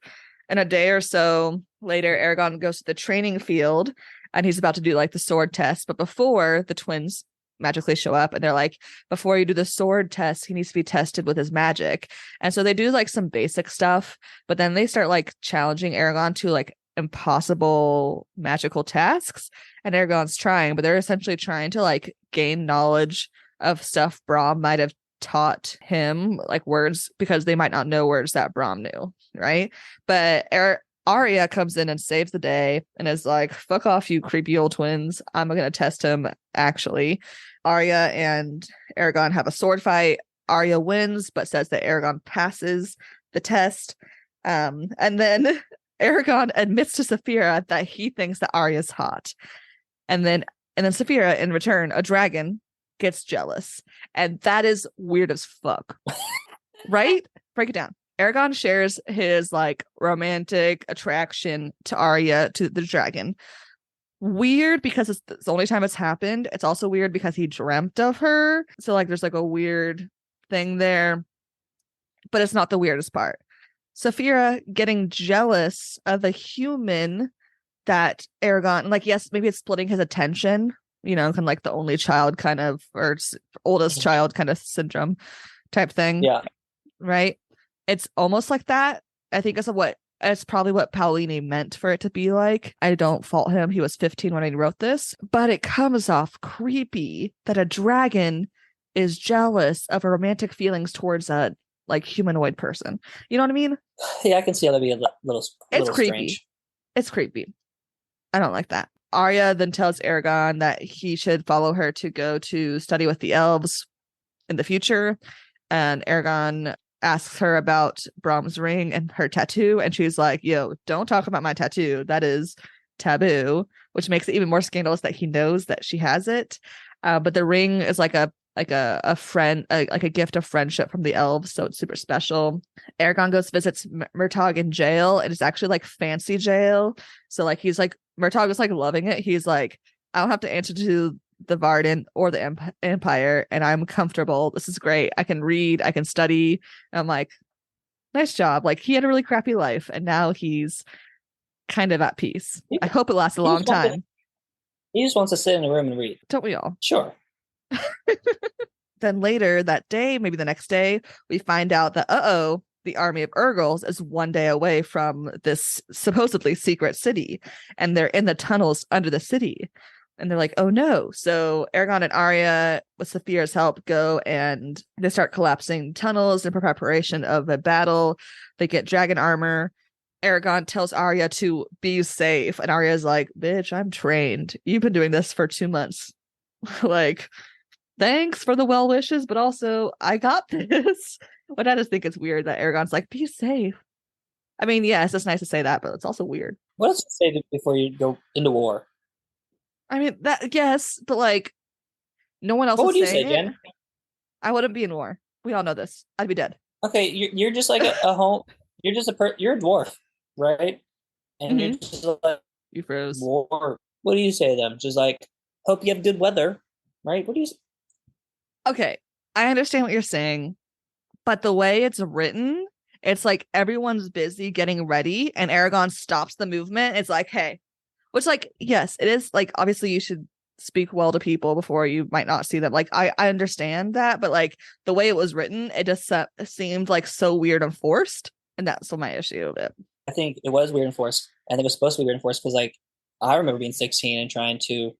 And a day or so later, Eragon goes to the training field, and he's about to do like the sword test. But before, the twins magically show up, and they're like, before you do the sword test, he needs to be tested with his magic. And so they do like some basic stuff, but then they start like challenging Eragon to like impossible magical tasks, and Eragon's trying, but they're essentially trying to like gain knowledge of stuff Brahm might have taught him, like words, because they might not know words that Brahm knew, right? But Arya comes in and saves the day and is like, fuck off, you creepy old twins. I'm gonna test him, actually. Arya and Eragon have a sword fight. Arya wins, but says that Eragon passes the test. And then Eragon admits to Saphira that he thinks that Arya's hot. And then Saphira, in return, a dragon, gets jealous. And that is weird as fuck. Right? Break it down. Eragon shares his like romantic attraction to Arya, to the dragon. Weird because it's the only time it's happened. It's also weird because he dreamt of her. So like there's like a weird thing there, but it's not the weirdest part. Saphira getting jealous of a human that Eragon, like, yes, maybe it's splitting his attention, kind of like the only child kind of, or oldest child kind of syndrome type thing. Yeah. Right. It's almost like that. I think it's probably what Paolini meant for it to be like. I don't fault him. He was 15 when he wrote this, but it comes off creepy that a dragon is jealous of her romantic feelings towards a like humanoid person. You know what I mean? Yeah, I can see how that'd be a little It's creepy. strange. It's creepy. I don't like that. Arya then tells Eragon that he should follow her to go to study with the elves in the future. And Eragon asks her about Brahm's ring and her tattoo. And she's like, yo, don't talk about my tattoo. That is taboo, which makes it even more scandalous that he knows that she has it. But the ring is like a friend, like a gift of friendship from the elves, so it's super special. Eragon goes visits Murtagh in jail. It is actually like fancy jail, so like he's like Murtagh is like loving it. He's like, I don't have to answer to the Varden or the Empire, and I'm comfortable. This is great. I can read, I can study. And I'm like, nice job. Like he had a really crappy life, and now he's kind of at peace. I hope it lasts a long time. He just wants to sit in a room and read. Don't we all? Sure. Then later that day, maybe the next day, we find out that the army of Urgals is one day away from this supposedly secret city, and they're in the tunnels under the city. And they're like, oh no. So Eragon and Arya, with Saphira's help, go and they start collapsing tunnels in preparation of a battle. They get dragon armor. Eragon tells Arya to be safe, and Arya's like, bitch, I'm trained. You've been doing this for 2 months. Like, thanks for the well wishes, but also I got this. But I just think it's weird that Eragon's like, be safe. I mean, yes, it's nice to say that, but it's also weird. What else to say before you go into war? I mean, that, yes, but like, no one else. What would you say, Jen? I wouldn't be in war. We all know this. I'd be dead. Okay, you're just like a home. You're just you're a dwarf, right? And you're just like, you froze. War. What do you say to them? Just like, hope you have good weather, right? What do you? Okay, I understand what you're saying, but the way it's written, it's like everyone's busy getting ready, and Eragon stops the movement. It's like, hey, which, like, yes, it is like, obviously you should speak well to people before you might not see them. Like, I understand that, but like the way it was written, it just seemed like so weird and forced, and that's my issue with it. I think it was weird and forced. I think it was supposed to be weird and forced because, like, I remember being 16 and trying to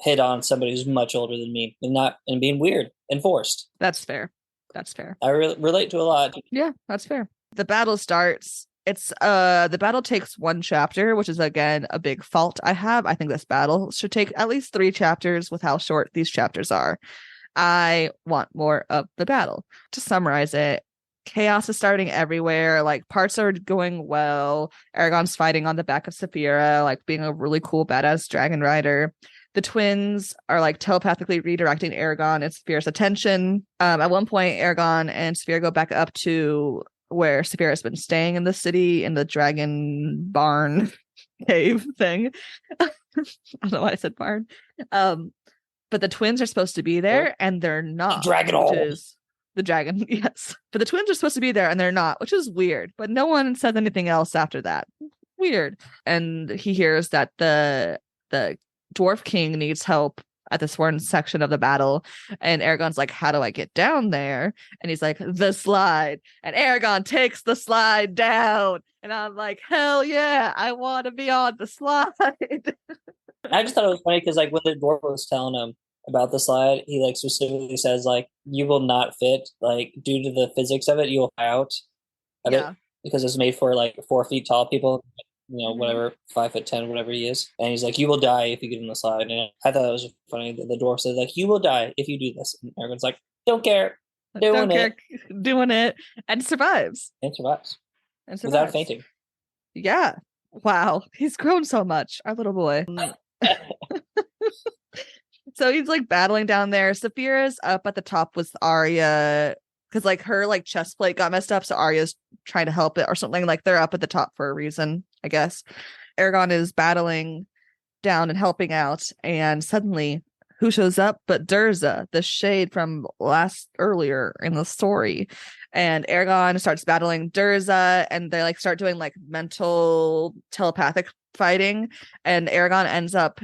hit on somebody who's much older than me, and being weird and forced. That's fair. That's fair. I relate to a lot. Yeah, that's fair. The battle starts. It's the battle takes 1 chapter, which is again a big fault I have. I think this battle should take at least 3 chapters with how short these chapters are. I want more of the battle. To summarize it, chaos is starting everywhere. Like, parts are going well. Eragon's fighting on the back of Saphira, like being a really cool badass dragon rider. The twins are like telepathically redirecting Eragon and Saphira's attention. At one point, Eragon and Saphira go back up to where Saphira has been staying in the city, in the dragon barn cave thing. I don't know why I said barn. But the twins are supposed to be there, and they're not. The dragon, yes. But the twins are supposed to be there, and they're not, which is weird. But no one says anything else after that. Weird. And he hears that the Dwarf King needs help at this one section of the battle, and Eragon's like, how do I get down there? And he's like, the slide. And Eragon takes the slide down, and I'm like, hell yeah, I want to be on the slide. I just thought it was funny because, like, when the dwarf was telling him about the slide, he like specifically says, like, you will not fit, like, due to the physics of it, you will fly out of it because it's made for like 4 feet tall people, whatever, 5'10", whatever he is. And he's like, you will die if you get in the slide. And I thought it was funny that the dwarf says, like, you will die if you do this. And everyone's like, don't care. Doing it. And survives. Without fainting. Yeah. Wow. He's grown so much. Our little boy. So he's like battling down there. Saphira's up at the top with Arya, because like her like chest plate got messed up, so Arya's trying to help it or something. Like they're up at the top for a reason, I guess. Eragon is battling down and helping out, and suddenly who shows up but Durza, the shade from earlier in the story. And Eragon starts battling Durza, and they like start doing like mental telepathic fighting, and Eragon ends up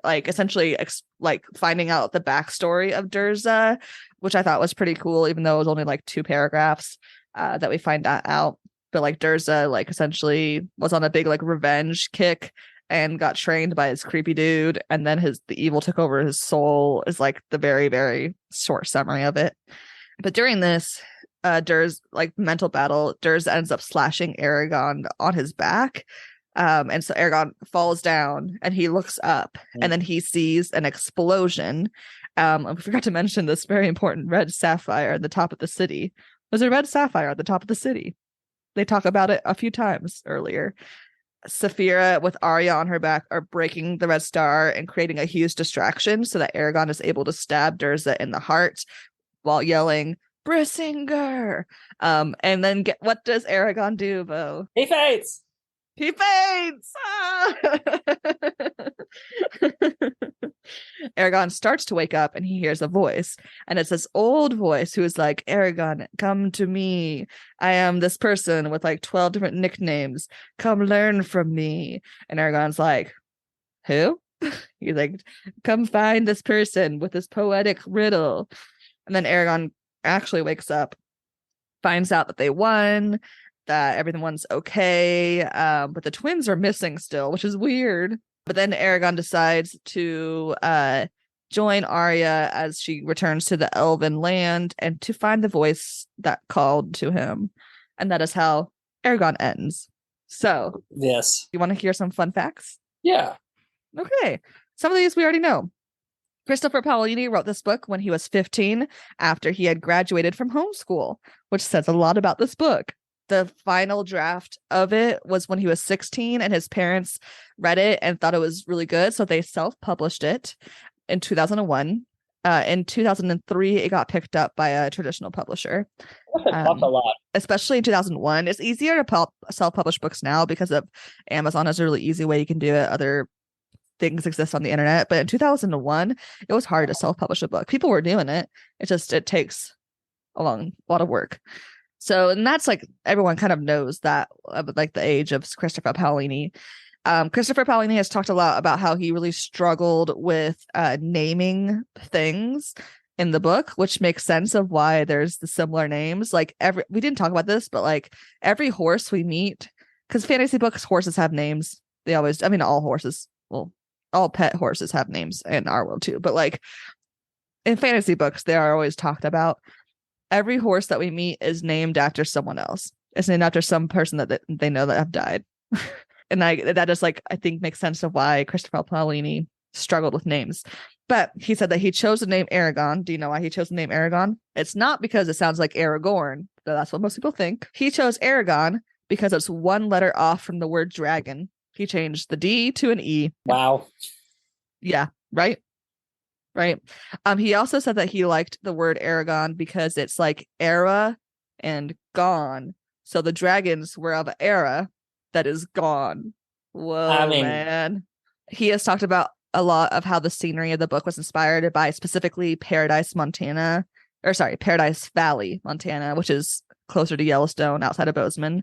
like essentially like finding out the backstory of Durza, which I thought was pretty cool, even though it was only like 2 paragraphs that we find that out. But like Durza like essentially was on a big like revenge kick and got trained by his creepy dude, and then the evil took over his soul is like the very, very short summary of it. But during this Durz like mental battle, Durz ends up slashing Eragon on his back. And so Eragon falls down and he looks up and then he sees an explosion. I forgot to mention this very important red sapphire at the top of the city. There's a red sapphire at the top of the city. They talk about it a few times earlier. Saphira with Arya on her back are breaking the red star and creating a huge distraction so that Eragon is able to stab Durza in the heart while yelling Brissinger. And then what does Eragon do, Beau? He faints. He faints. Ah! Eragon starts to wake up and he hears a voice, and it's this old voice who is like, Eragon, come to me. I am this person with like 12 different nicknames. Come learn from me. And Eragon's like, who? He's like, come find this person with this poetic riddle. And then Eragon actually wakes up, finds out that they won, that everyone's okay, but the twins are missing still, which is weird. But then Eragon decides to join Arya as she returns to the Elven land and to find the voice that called to him. And that is how Eragon ends. So, yes. You want to hear some fun facts? Yeah. Okay. Some of these we already know. Christopher Poalini wrote this book when he was 15 after he had graduated from homeschool, which says a lot about this book. The final draft of it was when he was 16, and his parents read it and thought it was really good, so they self-published it in 2001. In 2003, it got picked up by a traditional publisher. A lot. Especially in 2001. It's easier to self-publish books now because of Amazon has a really easy way you can do it. Other things exist on the internet, but in 2001, it was hard to self-publish a book. People were doing it. It takes a lot of work. So, and that's like everyone kind of knows that, like the age of Christopher Poalini. Christopher Poalini has talked a lot about how he really struggled with naming things in the book, which makes sense of why there's the similar names. Like we didn't talk about this, but like every horse we meet, because fantasy books, horses have names. They always, I mean, all horses, well, all pet horses have names in our world too. But like in fantasy books, they are always talked about. Every horse that we meet is named after someone else. It's named after some person that they know that have died. And that just like, I think makes sense of why Christopher Poalini struggled with names. But he said that he chose the name Eragon. Do you know why he chose the name Eragon? It's not because it sounds like Aragorn, though that's what most people think. He chose Eragon because it's one letter off from the word dragon. He changed the D to an E. Wow. Yeah, right? Right. He also said that he liked the word Eragon because it's like era and gone. So the dragons were of an era that is gone. Whoa, man. He has talked about a lot of how the scenery of the book was inspired by specifically Paradise Valley, Montana, which is closer to Yellowstone outside of Bozeman.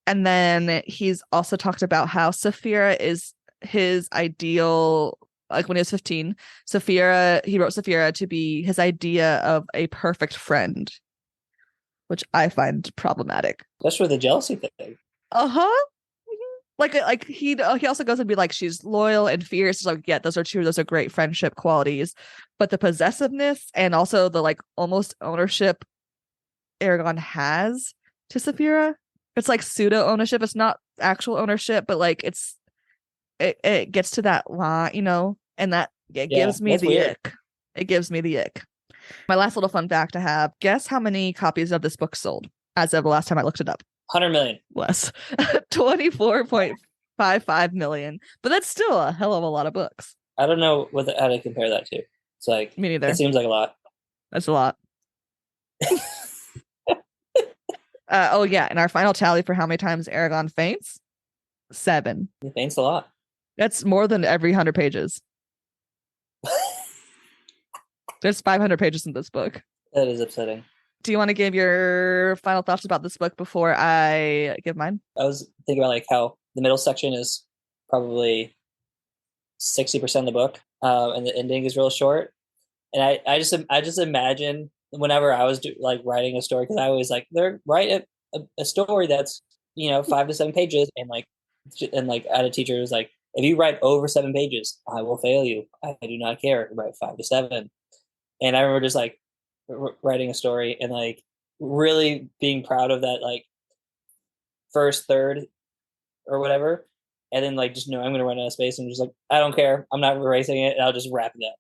And then he's also talked about how Saphira is his ideal. Like when he was 15, he wrote Saphira to be his idea of a perfect friend, which I find problematic. Especially the jealousy thing. Uh-huh. Like he also goes and be like, she's loyal and fierce. It's like, yeah, those are true. Those are great friendship qualities. But the possessiveness and also the like almost ownership Eragon has to Saphira, it's like pseudo ownership. It's not actual ownership, but like it gets to that line, you know, and that gives me the weird ick. It gives me the ick. My last little fun fact I have, guess how many copies of this book sold as of the last time I looked it up? 100 million. Less. 24.55 million. But that's still a hell of a lot of books. I don't know how to compare that to. It's like, me neither. It seems like a lot. That's a lot. Oh yeah, and our final tally for how many times Eragon faints, 7. Thanks a lot. That's more than every 100 pages. There's 500 pages in this book. That is upsetting. Do you want to give your final thoughts about this book before I give mine? I was thinking about like how the middle section is probably 60% of the book, and the ending is real short. And I just imagine whenever I was like writing a story, because I always like they're write a story that's 5 to 7 pages, and like I had a teacher who's like, if you write over 7 pages, I will fail you. I do not care. Write 5 to 7. And I remember just like writing a story and like really being proud of that like first third or whatever, and then like just know I'm going to run out of space and just like I don't care. I'm not erasing it. And I'll just wrap it up.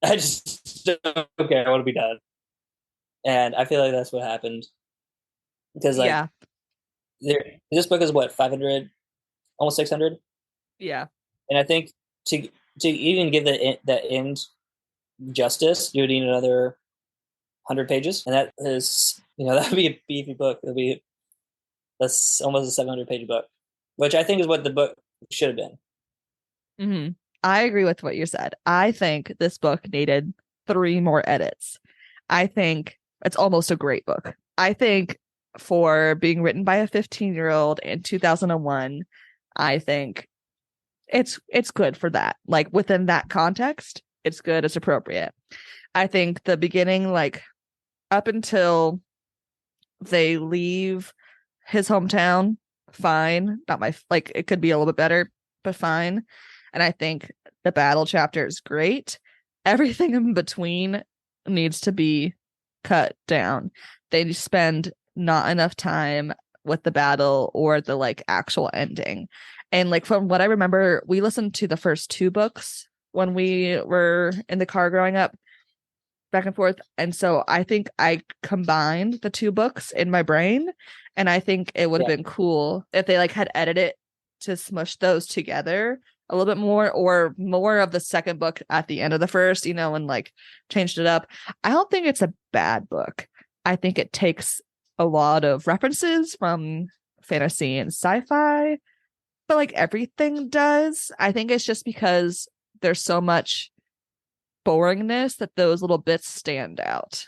I just don't care. I want to be done. And I feel like that's what happened because like Yeah. this book is what 500, almost 600, Yeah. and I think to even give that end justice, you would need another 100 pages, and that is that would be a beefy book. That's almost a 700 page book, which I think is what the book should have been. Mm-hmm. I agree with what you said. I think this book needed 3 more edits. I think it's almost a great book. I think for being written by a 15-year-old in 2001, I think it's good for that. Like within that context, it's good, it's appropriate. I think the beginning, like up until they leave his hometown, fine. Not my like it could be a little bit better, but fine. And I think the battle chapter is great. Everything in between needs to be cut down. They spend not enough time with the battle or the like actual ending. And like from what I remember, we listened to the first 2 books when we were in the car growing up, back and forth. And so I think I combined the 2 books in my brain. And I think it would have been cool if they like had edited to smush those together a little bit more, or more of the second book at the end of the first, and like changed it up. I don't think it's a bad book. I think it takes a lot of references from fantasy and sci-fi, but like everything does. I think it's just because there's so much boringness that those little bits stand out.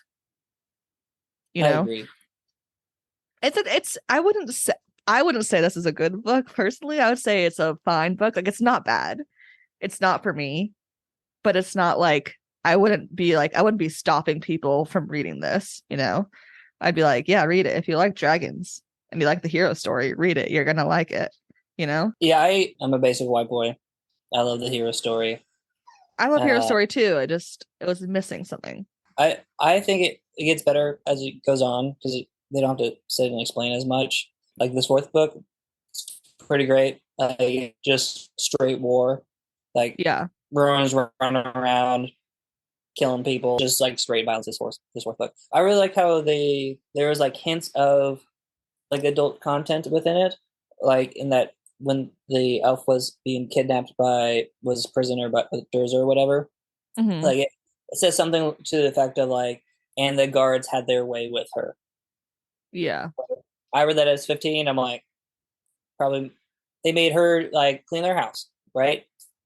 I agree. It's I wouldn't say this is a good book personally. I would say it's a fine book. Like it's not bad. It's not for me, but it's not like I wouldn't be stopping people from reading this, I'd be like, yeah, read it. If you like dragons and you like the hero story, read it. You're gonna like it, Yeah, I'm a basic white boy. I love the hero story. I love hero story too. It was missing something. I think it gets better as it goes on because they don't have to sit and explain as much. Like this 4th book, it's pretty great. Just straight war, like Yeah. Bruins running around, killing people, just like straight violence. This 4th book. I really like how there was like hints of like adult content within it, like in that when the elf was being kidnapped was prisoner by Durza or whatever. Mm-hmm. Like it says something to the effect of like, and the guards had their way with her. Yeah. I read that as 15. I'm like, probably they made her like clean their house, right?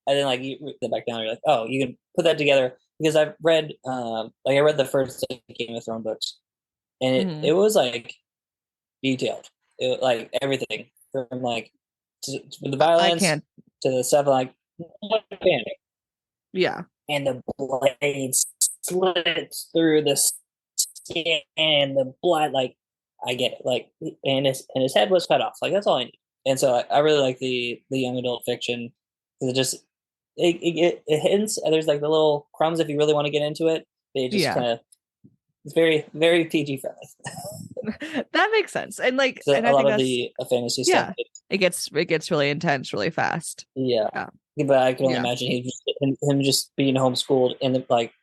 And then like you read that back down, you're like, oh, you can put that together because I've read I read the first Game of Thrones books, and it was like detailed, like everything from like to the violence to the stuff like panic. Yeah. And the blade slits through the skin and the blood, like I get it. Like and his head was cut off. Like that's all I need. And so I really like the young adult fiction because it just it hints. There's like the little crumbs if you really want to get into it. They just kind of it's very very PG friendly. That makes sense. And like so and a I lot think of the fantasy stuff. It gets really intense really fast. Yeah. But I can only imagine him just being homeschooled and like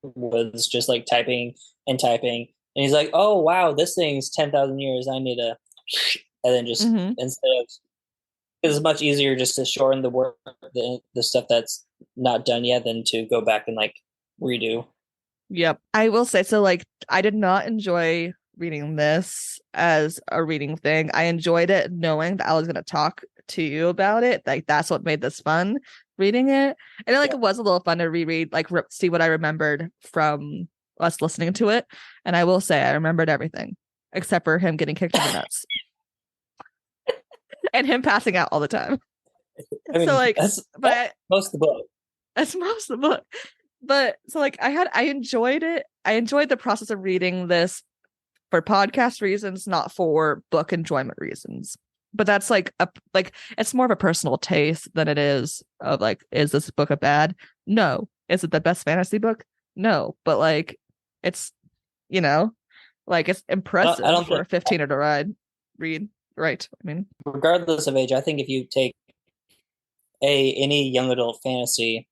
was just like typing and typing, and he's like, "Oh wow, this thing's 10,000 years. I need a," and then just instead of, it's much easier just to shorten the work, the stuff that's not done yet, than to go back and like redo. Yep, I will say so. Like, I did not enjoy reading this as a reading thing. I enjoyed it knowing that I was going to talk to you about it. Like that's what made this fun, reading it. And like it was a little fun to reread, like see what I remembered from us listening to it. And I will say I remembered everything except for him getting kicked in the nuts and him passing out all the time. I mean, so like, that's most of the book. That's most of the book. But so like I enjoyed it. I enjoyed the process of reading this for podcast reasons, not for book enjoyment reasons. But that's like it's more of a personal taste than it is of like, is this book a bad? No. Is it the best fantasy book? No. But like it's, you know, like it's impressive I don't for a 15er to read. Right. I mean, regardless of age, I think if you take any young adult fantasy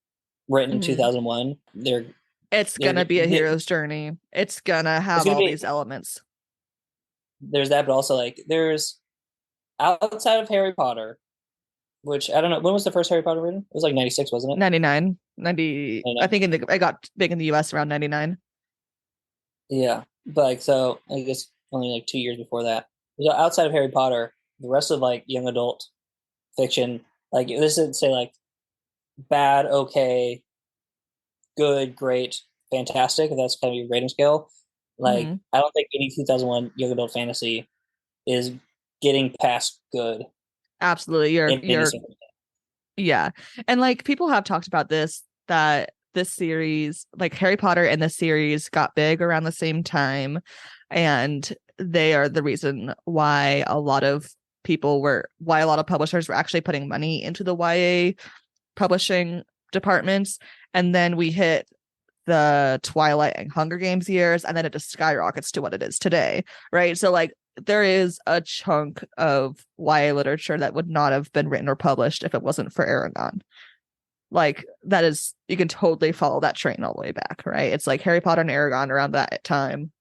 written in 2001, it's gonna be a hero's journey. It's gonna have all these elements. There's that, but also like there's outside of Harry Potter, which I don't know, when was the first Harry Potter written? It was like 96, wasn't it? 99. 90. I think it got big in the US around 99. Yeah, but like, so I guess only like 2 years before that. So outside of Harry Potter, the rest of like young adult fiction, like this would say like bad, okay, good, great, fantastic, if that's kind of your rating scale. Like I don't think any 2001 young adult fantasy is getting past good. Absolutely. Yeah. And like people have talked about this, that this series, like Harry Potter and this series got big around the same time. And they are the reason why a lot of publishers were actually putting money into the YA publishing departments. And then we hit the Twilight and Hunger Games years, and then it just skyrockets to what it is today, right? So like there is a chunk of YA literature that would not have been written or published if it wasn't for Eragon. Like that is, you can totally follow that train all the way back, right? It's like Harry Potter and Eragon around that time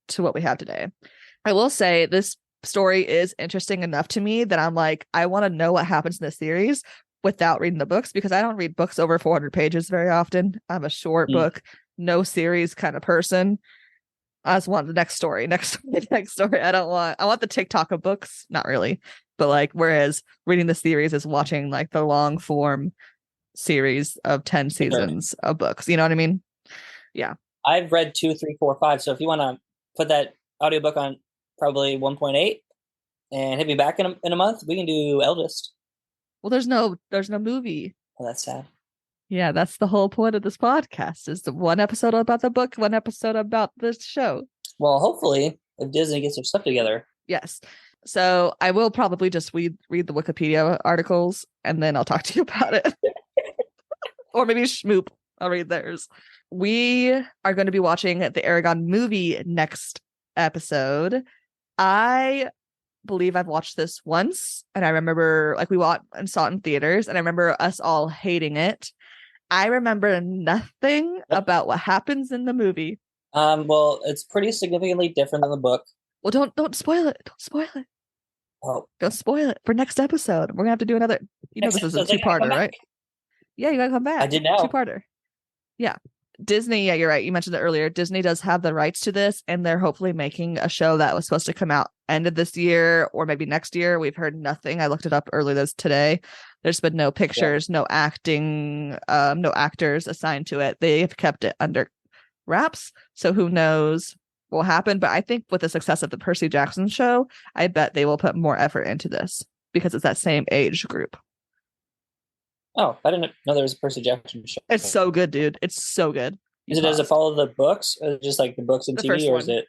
to what we have today. I will say this story is interesting enough to me that I'm like, I want to know what happens in this series without reading the books, because I don't read books over 400 pages very often. I'm a short book, no series kind of person. I just want the next story. I want the TikTok of books. Not really. But like, whereas reading the series is watching like the long form series of 10 seasons of books. You know what I mean? Yeah. I've read 2, 3, 4, 5. So if you want to put that audiobook on probably 1.8 and hit me back in a month, we can do Eldest. Well, there's no movie. Well, that's sad. Yeah, that's the whole point of this podcast, is the one episode about the book, one episode about the show. Well, hopefully, if Disney gets their stuff together. Yes. So I will probably just read the Wikipedia articles, and then I'll talk to you about it. Or maybe Schmoop. I'll read theirs. We are going to be watching the Eragon movie next episode. I believe I've watched this once, and I remember like we watched and saw it in theaters, and I remember us all hating it. I remember nothing about what happens in the movie. Well, it's pretty significantly different than the book. Well, don't spoil it. Don't spoil it. Oh, don't spoil it for next episode. We're gonna have to do another. You know, this is a two-parter, right? Yeah, you gotta come back. I did know. Two-parter. Yeah. Disney, yeah, you're right. You mentioned it earlier. Disney does have the rights to this, and they're hopefully making a show that was supposed to come out end of this year or maybe next year. We've heard nothing. I looked it up earlier today. There's been no pictures, no acting, no actors assigned to it. They've kept it under wraps, so who knows what will happen. But I think with the success of the Percy Jackson show, I bet they will put more effort into this because it's that same age group. Oh, I didn't know there was a Percy Jackson show. It's so good, dude. It's so good. Does it follow the books, or just like the books and TV, or is it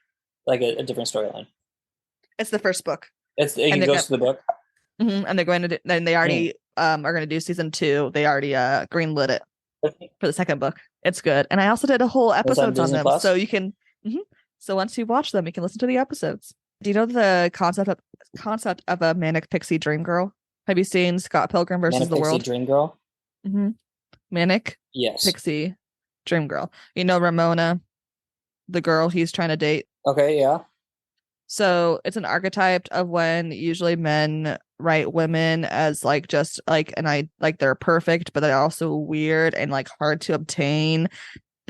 like a different storyline? It's the first book. It goes to the book. And they're going to and they already are going to do season 2. They already greenlit it for the second book. It's good. And I also did a whole episodes on them, so you can so once you watch them, you can listen to the episodes. Do you know the concept of a manic pixie dream girl? Have you seen Scott Pilgrim versus the World? Dream Girl? Manic? Yes. Pixie Dream Girl. You know Ramona, the girl he's trying to date? Okay, yeah. So it's an archetype of when usually men write women as like just like, and I like they're perfect, but they're also weird and like hard to obtain,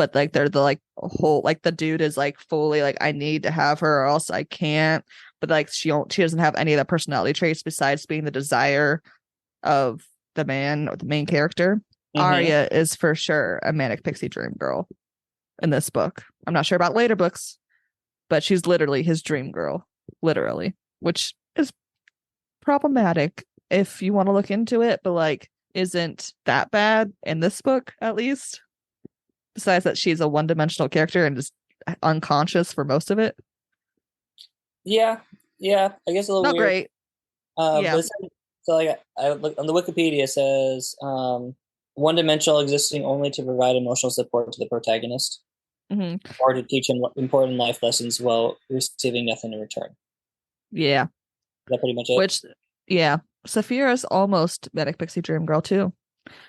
but like they're the like whole like the dude is like fully like I need to have her or else I can't. But like she doesn't have any of the personality traits besides being the desire of the man or the main character. Arya is for sure a manic pixie dream girl in this book. I'm not sure about later books, but she's literally his dream girl, literally, which is problematic if you want to look into it, but like isn't that bad in this book at least. Besides that, she's a one-dimensional character and just unconscious for most of it. Yeah, I guess a little Not weird. great. Yeah. But so like I look on the Wikipedia, says one-dimensional, existing only to provide emotional support to the protagonist or to teach him important life lessons while receiving nothing in return. Yeah. Is that pretty much it? Which, yeah, Saphira's almost manic pixie dream girl too.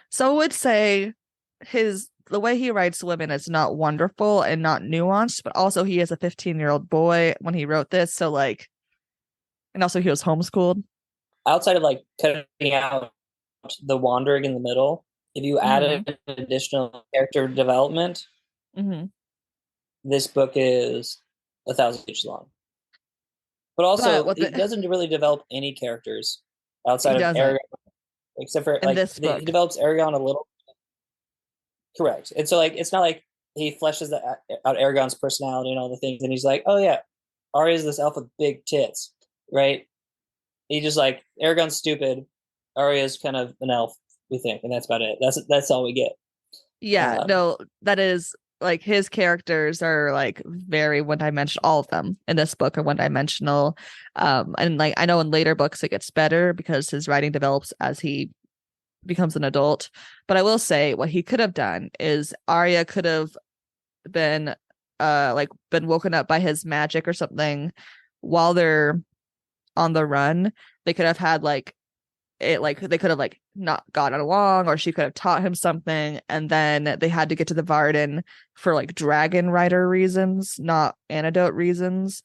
So I would say the way he writes women is not wonderful and not nuanced, but also he is a 15-year-old boy when he wrote this. So like, and also he was homeschooled. Outside of like cutting out the wandering in the middle, if you added additional character development, this book is 1,000 pages long. But also, it doesn't really develop any characters outside of Eragon, except for like he develops Eragon a little. Correct. And so like it's not like he fleshes out Eragon's personality and all the things, and he's like, oh yeah, Arya's this elf with big tits, right? He just like Eragon's stupid, Arya's kind of an elf, we think, and that's about it. That's all we get. Yeah, no, that is like his characters are like very one-dimensional. All of them in this book are one-dimensional. And like I know in later books it gets better because his writing develops as he becomes an adult. But I will say what he could have done is Arya could have been been woken up by his magic or something while they're on the run. They could have had like it like they could have like not gotten along, or she could have taught him something, and then they had to get to the Varden for like dragon rider reasons, not antidote reasons.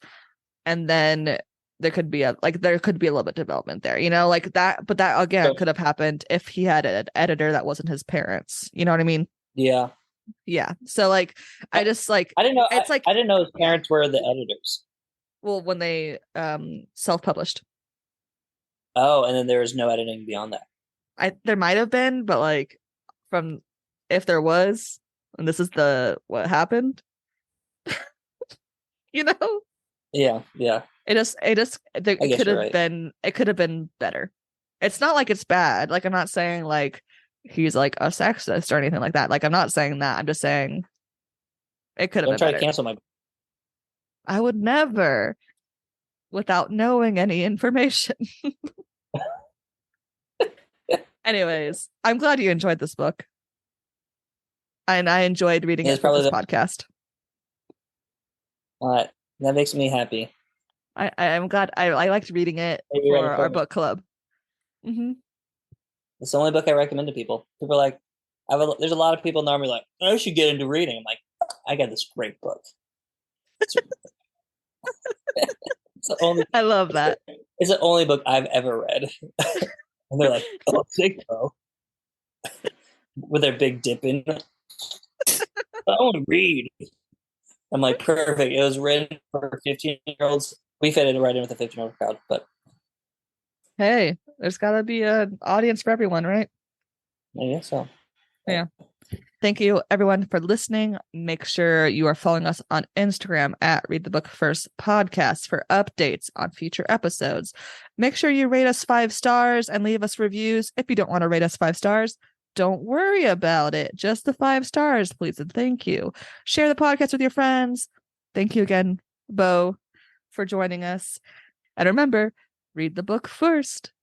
And then there could be a little bit of development there, you know, like that. But that again could have happened if he had an editor that wasn't his parents. You know what I mean? Yeah. So like I just like I didn't know I didn't know his parents were the editors. Well, when they self-published. Oh, and then there was no editing beyond that. There might have been, but like from if there was, and this is what happened. You know? Yeah. It could have been better. It's not like it's bad. Like I'm not saying like he's like a sexist or anything like that. Like I'm not saying that. I'm just saying it could have been try better. To cancel my. I would never, without knowing any information. Anyways, I'm glad you enjoyed this book. And I enjoyed reading it for this podcast. That makes me happy. I'm glad. I liked reading it for our book club. It's the only book I recommend to people. People are like, there's a lot of people normally like, I should get into reading. I'm like, I got this great book. I love that. It's the only book I've ever read. And they're like, oh, sick, bro. With their big dip in. I want to read. I'm like, perfect. It was written for 15-year-olds. We fit in right in with the 15-year-old crowd, but hey, there's got to be an audience for everyone, right? I guess so. Yeah. Thank you, everyone, for listening. Make sure you are following us on Instagram at Read the Book First Podcast for updates on future episodes. Make sure you rate us 5 stars and leave us reviews. If you don't want to rate us 5 stars, don't worry about it. Just the 5 stars, please, and thank you. Share the podcast with your friends. Thank you again, Beau, for joining us. And remember, read the book first.